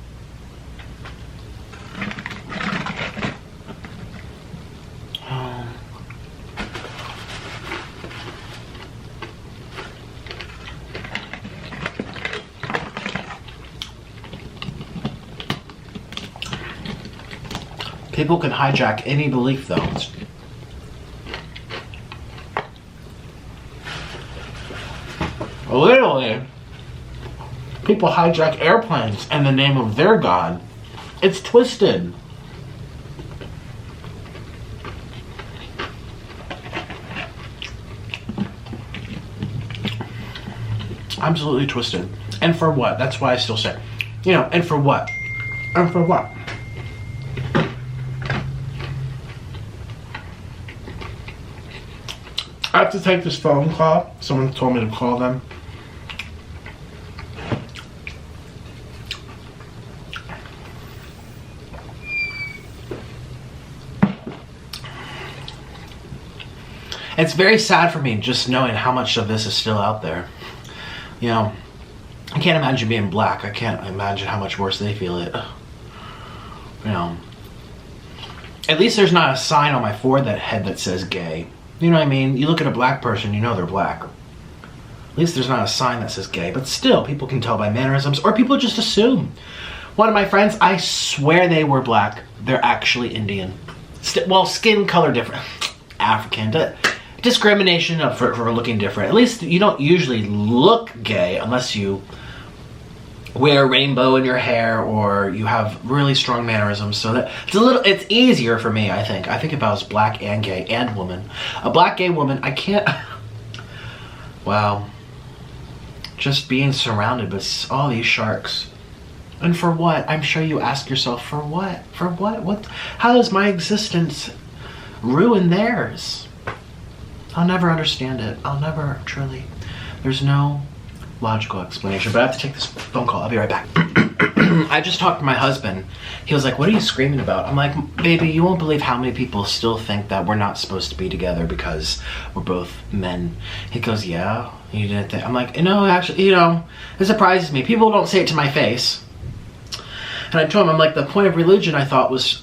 People can hijack any belief, though. Literally, people hijack airplanes in the name of their God. It's twisted. Absolutely twisted. And for what? That's why I still say, you know, and for what? And for what? I have to take this phone call. Someone told me to call them. It's very sad for me just knowing how much of this is still out there. You know, I can't imagine being black. I can't imagine how much worse they feel it. You know, at least there's not a sign on my forehead that says gay. You know what I mean? You look at a black person, you know they're black. At least there's not a sign that says gay. But still, people can tell by mannerisms, or people just assume. One of my friends, I swear they were black. They're actually Indian. Well, skin color different. African. Discrimination for looking different. At least you don't usually look gay unless you wear a rainbow in your hair or you have really strong mannerisms. So that it's easier for me, I think. I think if I was black and gay and woman. A black gay woman, I can't. Wow. Just being surrounded by all these sharks. And for what? I'm sure you ask yourself, for what? For what? What? How does my existence ruin theirs? I'll never understand it. I'll never truly. There's no logical explanation, but I have to take this phone call. I'll be right back. I just talked to my husband. He was like, what are you screaming about? I'm like, baby, you won't believe how many people still think that we're not supposed to be together because we're both men. He goes, yeah, you didn't think. I'm like, no, actually, you know, it surprises me. People don't say it to my face. And I told him, I'm like, the point of religion I thought was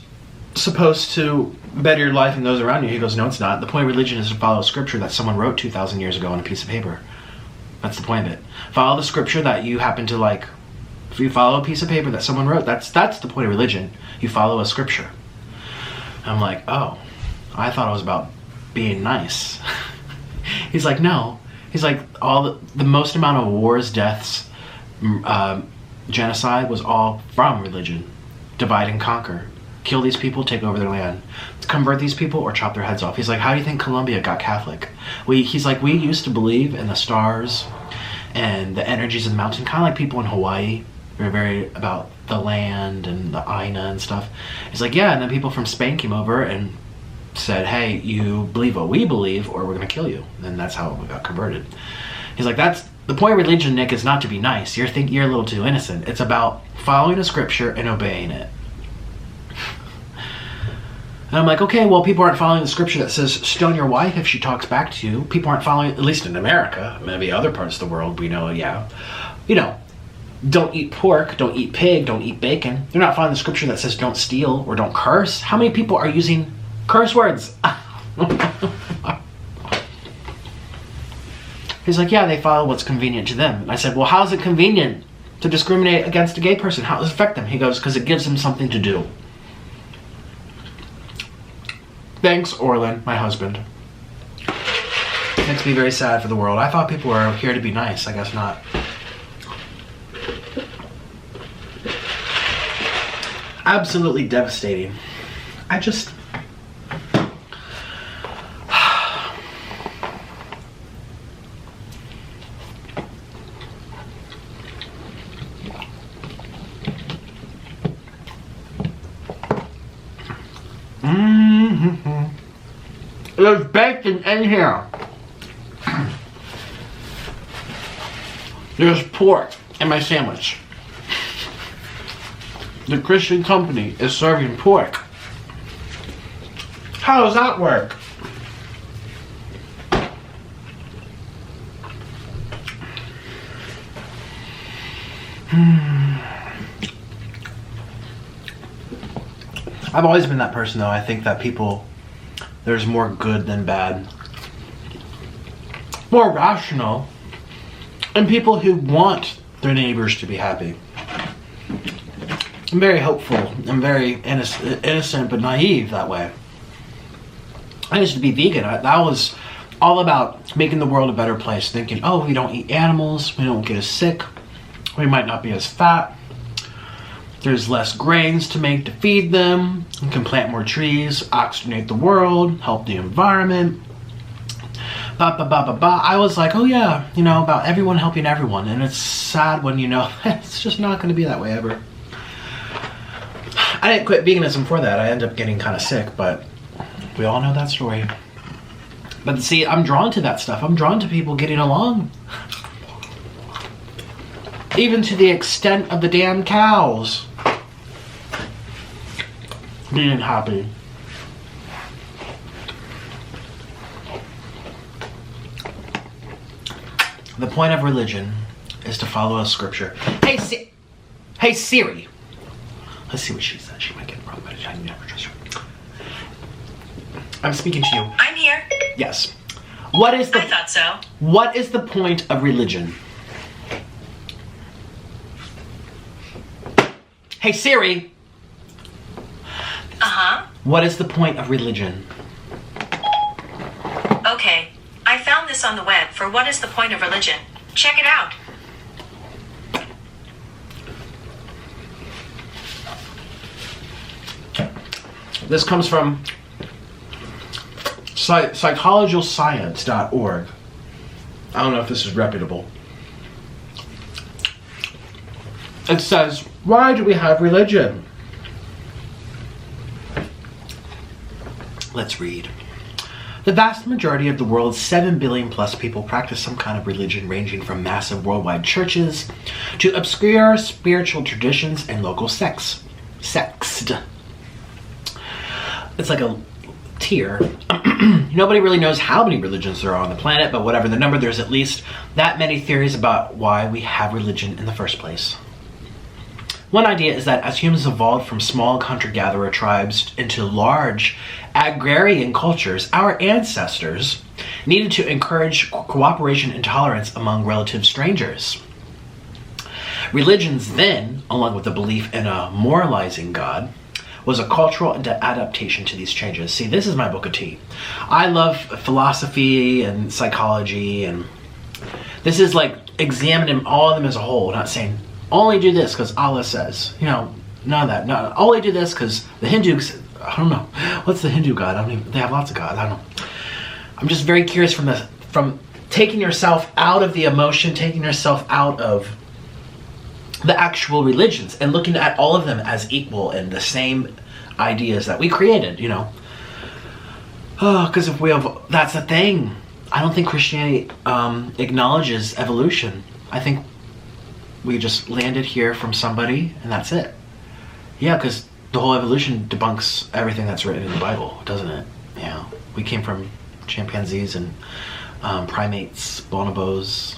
supposed to better your life and those around you. He goes, no, it's not. The point of religion is to follow scripture that someone wrote 2,000 years ago on a piece of paper. That's the point of it. Follow the scripture that you happen to like. If you follow a piece of paper that someone wrote, that's the point of religion. You follow a scripture. I'm like, oh, I thought it was about being nice. He's like, no. He's like, all the most amount of wars, deaths, genocide was all from religion. Divide and conquer. Kill these people, take over their land. Convert these people or chop their heads off. He's like, how do you think Colombia got Catholic? He's like, we used to believe in the stars and the energies of the mountain, kind of like people in Hawaii. They're very about the land and the Aina and stuff. He's like, yeah, and then people from Spain came over and said, hey, you believe what we believe or we're going to kill you. And that's how we got converted. He's like, that's the point of religion, Nick, is not to be nice. You're a little too innocent. It's about following a scripture and obeying it. And I'm like, okay, well, people aren't following the scripture that says stone your wife if she talks back to you. People aren't following, at least in America, maybe other parts of the world, we know, yeah. You know, don't eat pork, don't eat pig, don't eat bacon. They're not following the scripture that says don't steal or don't curse. How many people are using curse words? He's like, yeah, they follow what's convenient to them. And I said, well, how is it convenient to discriminate against a gay person? How does it affect them? He goes, because it gives them something to do. Thanks, Orlin, my husband. Makes me very sad for the world. I thought people were here to be nice. I guess not. Absolutely devastating. I just... Mm-hmm. There's bacon in here. There's pork in my sandwich. The Christian company is serving pork. How does that work? I've always been that person though. I think that there's more good than bad. More rational. And people who want their neighbors to be happy. I'm very hopeful. I'm very innocent but naive that way. I used to be vegan. That was all about making the world a better place. Thinking, oh, we don't eat animals. We don't get as sick. We might not be as fat. There's less grains to make to feed them. We can plant more trees, oxygenate the world, help the environment. I was like, oh yeah, about everyone helping everyone. And it's sad when it's just not going to be that way ever. I didn't quit veganism for that. I ended up getting kind of sick, but we all know that story. But see, I'm drawn to that stuff. I'm drawn to people getting along. Even to the extent of the damn cows being happy. The point of religion is to follow a scripture. Hey Siri. Let's see what she said. She might get it wrong, but I never trust her. I'm speaking to you. I'm here. Yes. I thought so. What is the point of religion? Hey Siri. Uh-huh. What is the point of religion? Okay. I found this on the web for what is the point of religion. Check it out. This comes from psychologicalscience.org. I don't know if this is reputable. It says, why do we have religion? Let's read. The vast majority of the world's 7 billion plus people practice some kind of religion, ranging from massive worldwide churches to obscure spiritual traditions and local sects. It's like a tier. Nobody really knows how many religions there are on the planet, but whatever the number, there's at least that many theories about why we have religion in the first place. One idea is that as humans evolved from small hunter-gatherer tribes into large agrarian cultures, our ancestors needed to encourage cooperation and tolerance among relative strangers. Religions then, along with the belief in a moralizing God, was a cultural adaptation to these changes. See, this is my book of tea. I love philosophy and psychology, and this is like examining all of them as a whole, not saying, only do this because Allah says. None of that. No, only do this because the Hindus, I don't know. What's the Hindu God? They have lots of gods. I don't know. I'm just very curious from taking yourself out of the emotion, taking yourself out of the actual religions and looking at all of them as equal and the same ideas that we created, because that's the thing. I don't think Christianity acknowledges evolution. I think we just landed here from somebody and that's it. Yeah, because the whole evolution debunks everything that's written in the Bible, doesn't it? Yeah, we came from chimpanzees and primates, bonobos.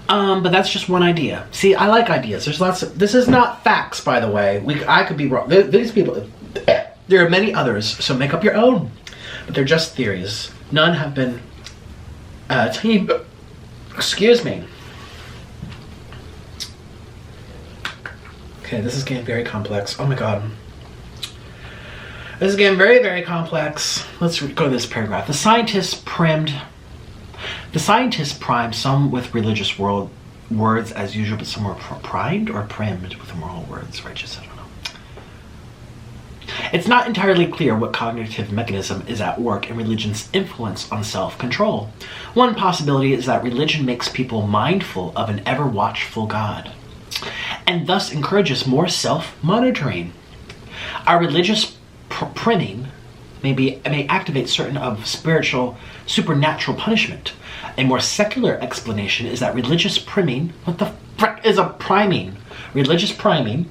But that's just one idea. See, I like ideas. There's lots of... This is not facts, by the way. I could be wrong. These people... There are many others, so make up your own. But they're just theories. None have been... Excuse me. Okay, this is getting very complex. Oh my god. This is getting very, very complex. Let's go to this paragraph. The scientists primed some with religious words as usual, but some were primed or primmed with moral words. Righteous, I don't know. It's not entirely clear what cognitive mechanism is at work in religion's influence on self-control. One possibility is that religion makes people mindful of an ever-watchful God, and thus encourages more self-monitoring. Our religious priming may activate certain of spiritual, supernatural punishment. A more secular explanation is that religious priming, what the frick is a priming? Religious priming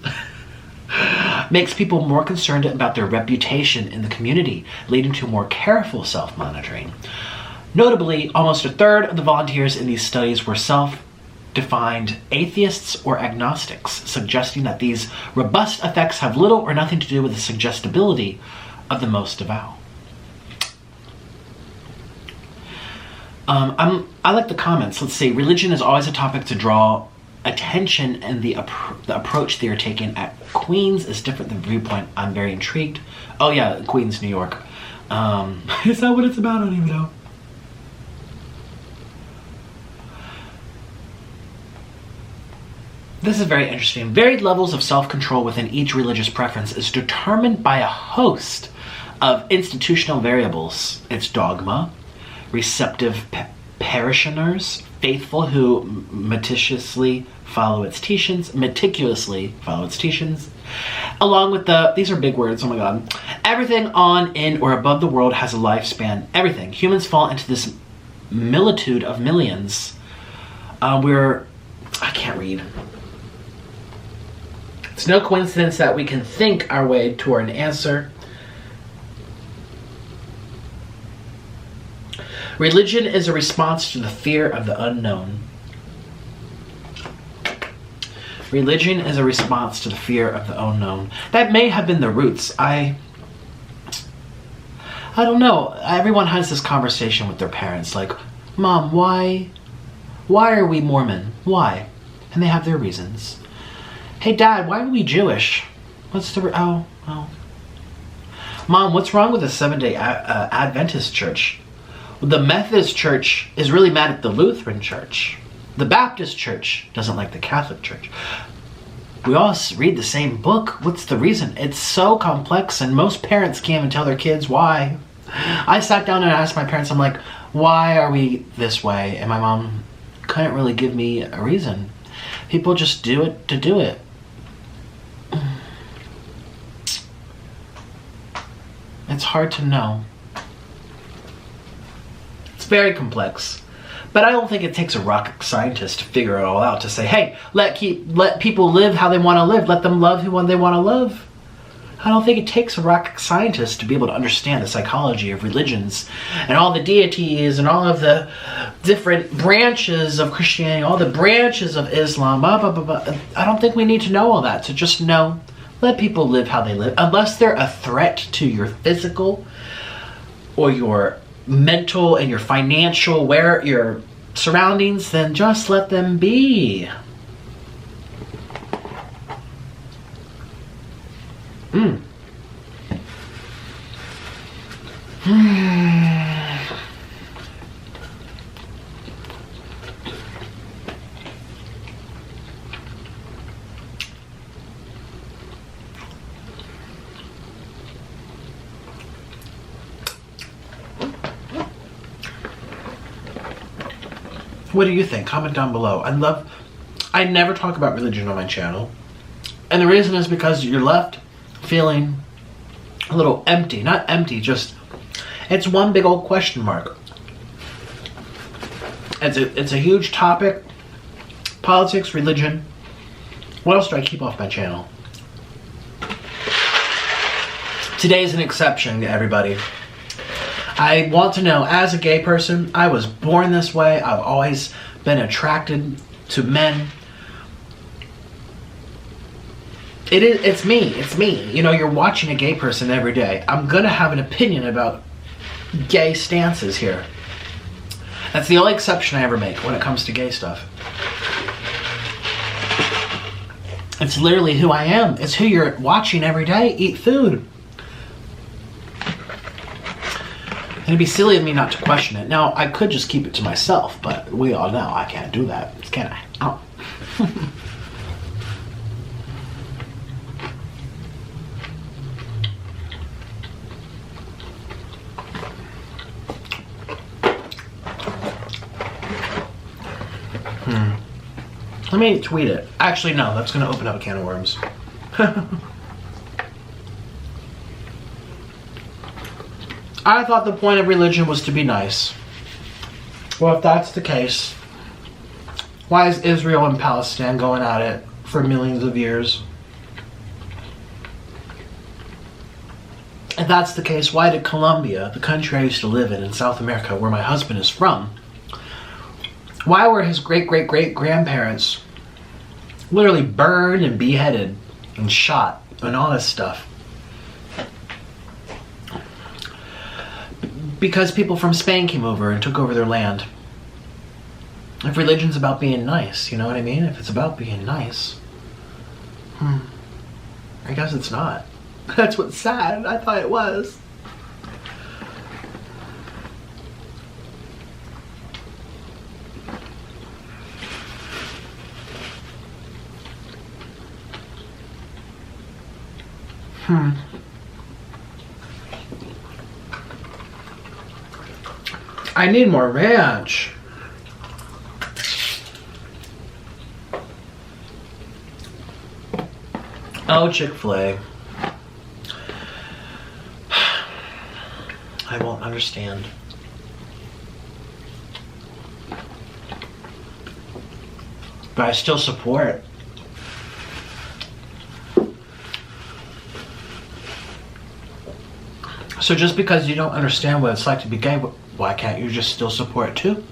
makes people more concerned about their reputation in the community, leading to more careful self-monitoring. Notably, almost a third of the volunteers in these studies were self-defined atheists or agnostics, suggesting that these robust effects have little or nothing to do with the suggestibility of the most devout. I like the comments. Let's see. Religion is always a topic to draw attention, and the approach they are taking at Queens is different than viewpoint. I'm very intrigued. Oh yeah, Queens, New York. Is that what it's about? I don't even know. This is very interesting. Varied levels of self-control within each religious preference is determined by a host of institutional variables. Its dogma, receptive parishioners, faithful who meticulously follow its teachings, along with these are big words, oh my god. Everything on, in, or above the world has a lifespan. Everything. Humans fall into this militude of millions. I can't read. It's no coincidence that we can think our way toward an answer. Religion is a response to the fear of the unknown. Religion is a response to the fear of the unknown. That may have been the roots. I don't know. Everyone has this conversation with their parents, like, Mom, why are we Mormon? Why? And they have their reasons. Hey, Dad, why are we Jewish? What's the... Oh. Mom, what's wrong with the Seventh-day Adventist church? The Methodist church is really mad at the Lutheran church. The Baptist church doesn't like the Catholic church. We all read the same book. What's the reason? It's so complex, and most parents can't even tell their kids why. I sat down and asked my parents, I'm like, why are we this way? And my mom couldn't really give me a reason. People just do it to do it. It's hard to know. It's very complex. But I don't think it takes a rocket scientist to figure it all out, to say, hey, let people live how they want to live. Let them love who they want to love. I don't think it takes a rocket scientist to be able to understand the psychology of religions and all the deities and all of the different branches of Christianity, all the branches of Islam, blah, blah, blah, blah. I don't think we need to know all that. To just know, let people live how they live. Unless they're a threat to your physical or your mental and your financial, your surroundings, then just let them be. What do you think? Comment down below. I never talk about religion on my channel. And the reason is because you're left feeling a little empty. Not empty, just, it's one big old question mark. It's a huge topic. Politics, religion. What else do I keep off my channel? Today's an exception, everybody. I want to know, as a gay person, I was born this way. I've always been attracted to men. It's me. You know, you're watching a gay person every day. I'm gonna have an opinion about gay stances here. That's the only exception I ever make when it comes to gay stuff. It's literally who I am. It's who you're watching every day eat food. And it'd be silly of me not to question it. Now, I could just keep it to myself, but we all know I can't do that. Can I? Oh. Let me tweet it. Actually, no, that's going to open up a can of worms. I thought the point of religion was to be nice. Well, if that's the case, why is Israel and Palestine going at it for millions of years? If that's the case, why did Colombia, the country I used to live in South America, where my husband is from, why were his great-great-great-grandparents literally burned and beheaded and shot and all this stuff? Because people from Spain came over and took over their land. If religion's about being nice, you know what I mean? If it's about being nice, I guess it's not. That's what's sad. I thought it was. I need more ranch. Oh, Chick-fil-A. I won't understand. But I still support. So just because you don't understand what it's like to be gay, why can't you just still support it too?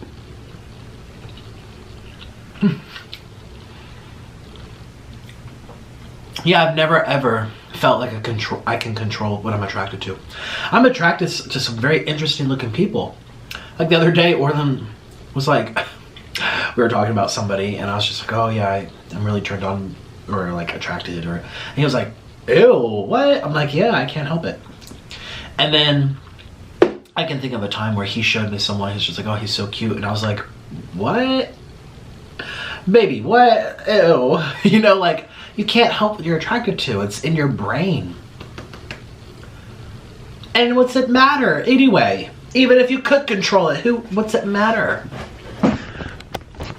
Yeah, I've never ever felt like I can control what I'm attracted to. I'm attracted to some very interesting looking people. Like the other day, Orlin was like, we were talking about somebody, and I was just like, oh yeah, I'm really turned on or like attracted, and he was like, ew, what? I'm like, yeah, I can't help it. And then I can think of a time where he showed me someone who's just like, oh, he's so cute, and I was like, what? Baby, what? Ew. You know, like, you can't help what you're attracted to. It's in your brain. And what's it matter anyway? Even if you could control it, what's it matter?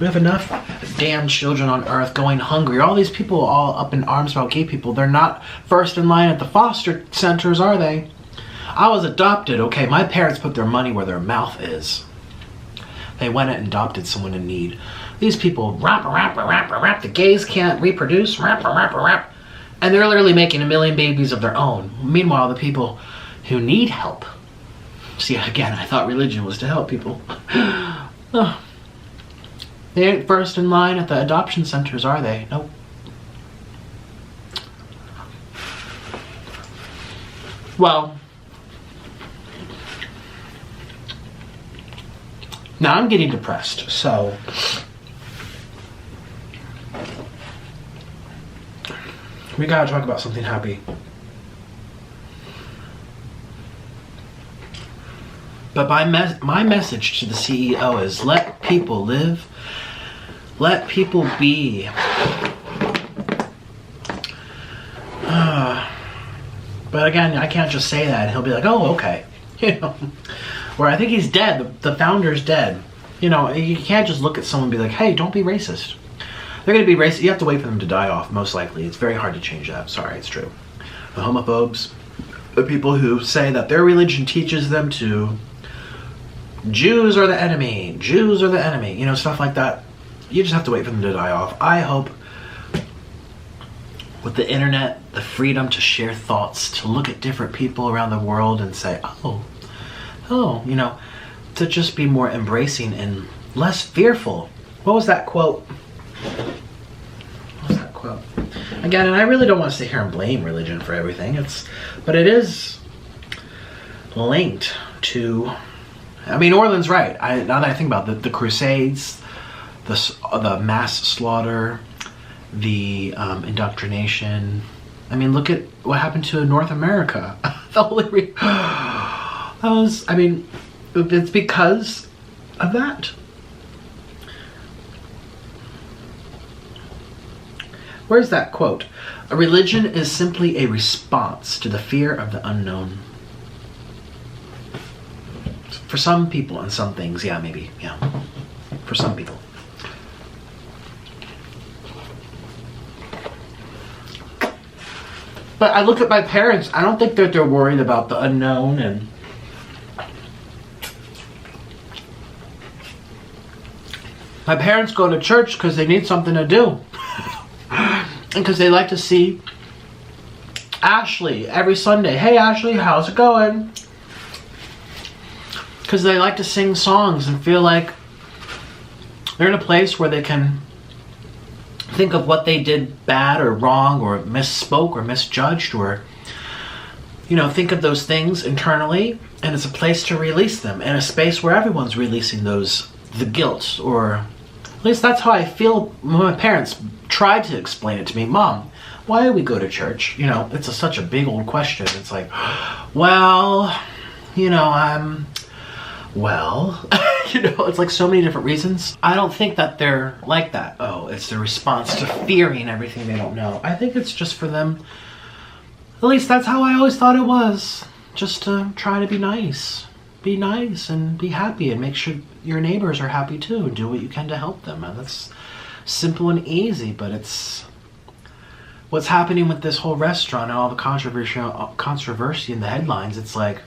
We have enough damn children on earth going hungry. All these people all up in arms about gay people. They're not first in line at the foster centers, are they? I was adopted, okay? My parents put their money where their mouth is. They went and adopted someone in need. These people rap. The gays can't reproduce, rap. And they're literally making 1 million babies of their own. Meanwhile, the people who need help. See, again, I thought religion was to help people. Oh. They ain't first in line at the adoption centers, are they? Nope. Well, now I'm getting depressed, so we gotta talk about something happy. But my message to the CEO is let people live, let people be. But again, I can't just say that and he'll be like, oh, okay. You know, or I think he's dead. The founder's dead. You know, you can't just look at someone and be like, hey, don't be racist. They're going to be racist. You have to wait for them to die off, most likely. It's very hard to change that. Sorry, it's true. The homophobes, the people who say that their religion teaches them to Jews are the enemy, Jews are the enemy, you know, stuff like that. You just have to wait for them to die off. I hope with the internet, the freedom to share thoughts, to look at different people around the world and say, oh, you know, to just be more embracing and less fearful. What was that quote? What was that quote? Again, and I really don't want to sit here and blame religion for everything. But it is linked to, I mean, Orland's right. Now that I think about it, the Crusades, the mass slaughter, the indoctrination. I mean, look at what happened to North America. It's because of that. Where's that quote? A religion is simply a response to the fear of the unknown. For some people and some things, yeah, maybe, yeah. For some people. But I look at my parents, I don't think that they're worried about the unknown, and My parents go to church because they need something to do. And because they like to see Ashley every Sunday. Hey Ashley, how's it going? Because they like to sing songs and feel like they're in a place where they can think of what they did bad or wrong or misspoke or misjudged, or, you know, think of those things internally, and it's a place to release them, and a space where everyone's releasing the guilt, or at least that's how I feel when my parents tried to explain it to me. Mom, why do we go to church? You know, it's such a big old question. It's like, well, you know, well, you know, it's like so many different reasons. I don't think that they're like that. Oh, it's the response to fearing everything they don't know. I think it's just for them. At least that's how I always thought it was. Just to try to be nice. Be nice and be happy and make sure your neighbors are happy too. Do what you can to help them. And that's simple and easy, but it's what's happening with this whole restaurant and all the controversy in the headlines. It's like,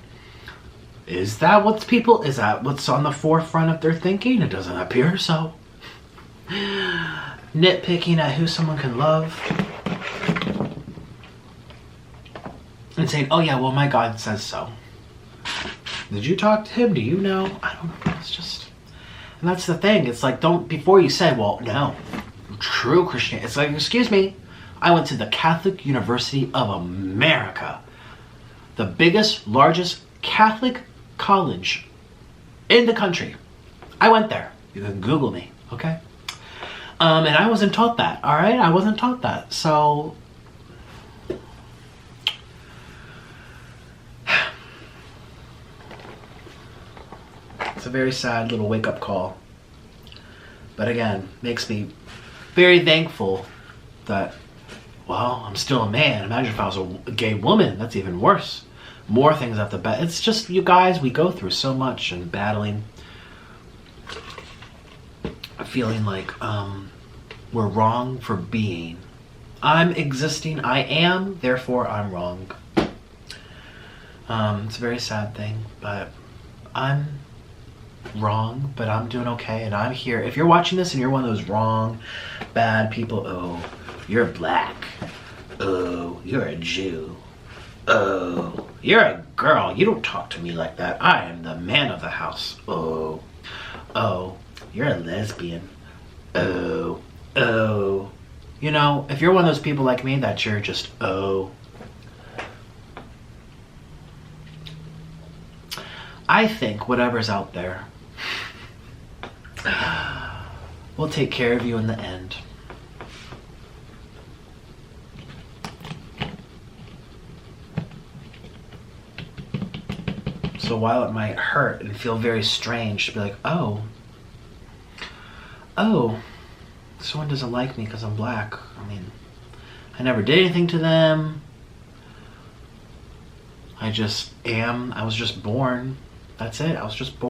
is that what's on the forefront of their thinking? It doesn't appear so. Nitpicking at who someone can love. And saying, oh yeah, well my God says so. Did you talk to him? Do you know? I don't know. It's just, and that's the thing. It's like, don't, before you say, well, no, true Christian. It's like, excuse me, I went to the Catholic University of America. The biggest, largest Catholic college in the country. I went there. You can Google me, okay? And I wasn't taught that, all right? I wasn't taught that. So it's a very sad little wake-up call. But again, makes me very thankful that, well, I'm still a man. Imagine if I was a gay woman. That's even worse. More things at the back. It's just, you guys, we go through so much and battling. Feeling like we're wrong for being. I'm existing. I am, therefore I'm wrong. It's a very sad thing, but I'm wrong, but I'm doing okay, and I'm here. If you're watching this and you're one of those wrong, bad people, oh, you're black. Oh, you're a Jew. Oh, you're a girl. You don't talk to me like that. I am the man of the house. Oh, you're a lesbian. Oh. You know, if you're one of those people like me that you're just, I think whatever's out there will take care of you in the end. So while it might hurt and feel very strange to be like, oh, someone doesn't like me because I'm black. I mean, I never did anything to them. I just am. I was just born. That's it. I was just born.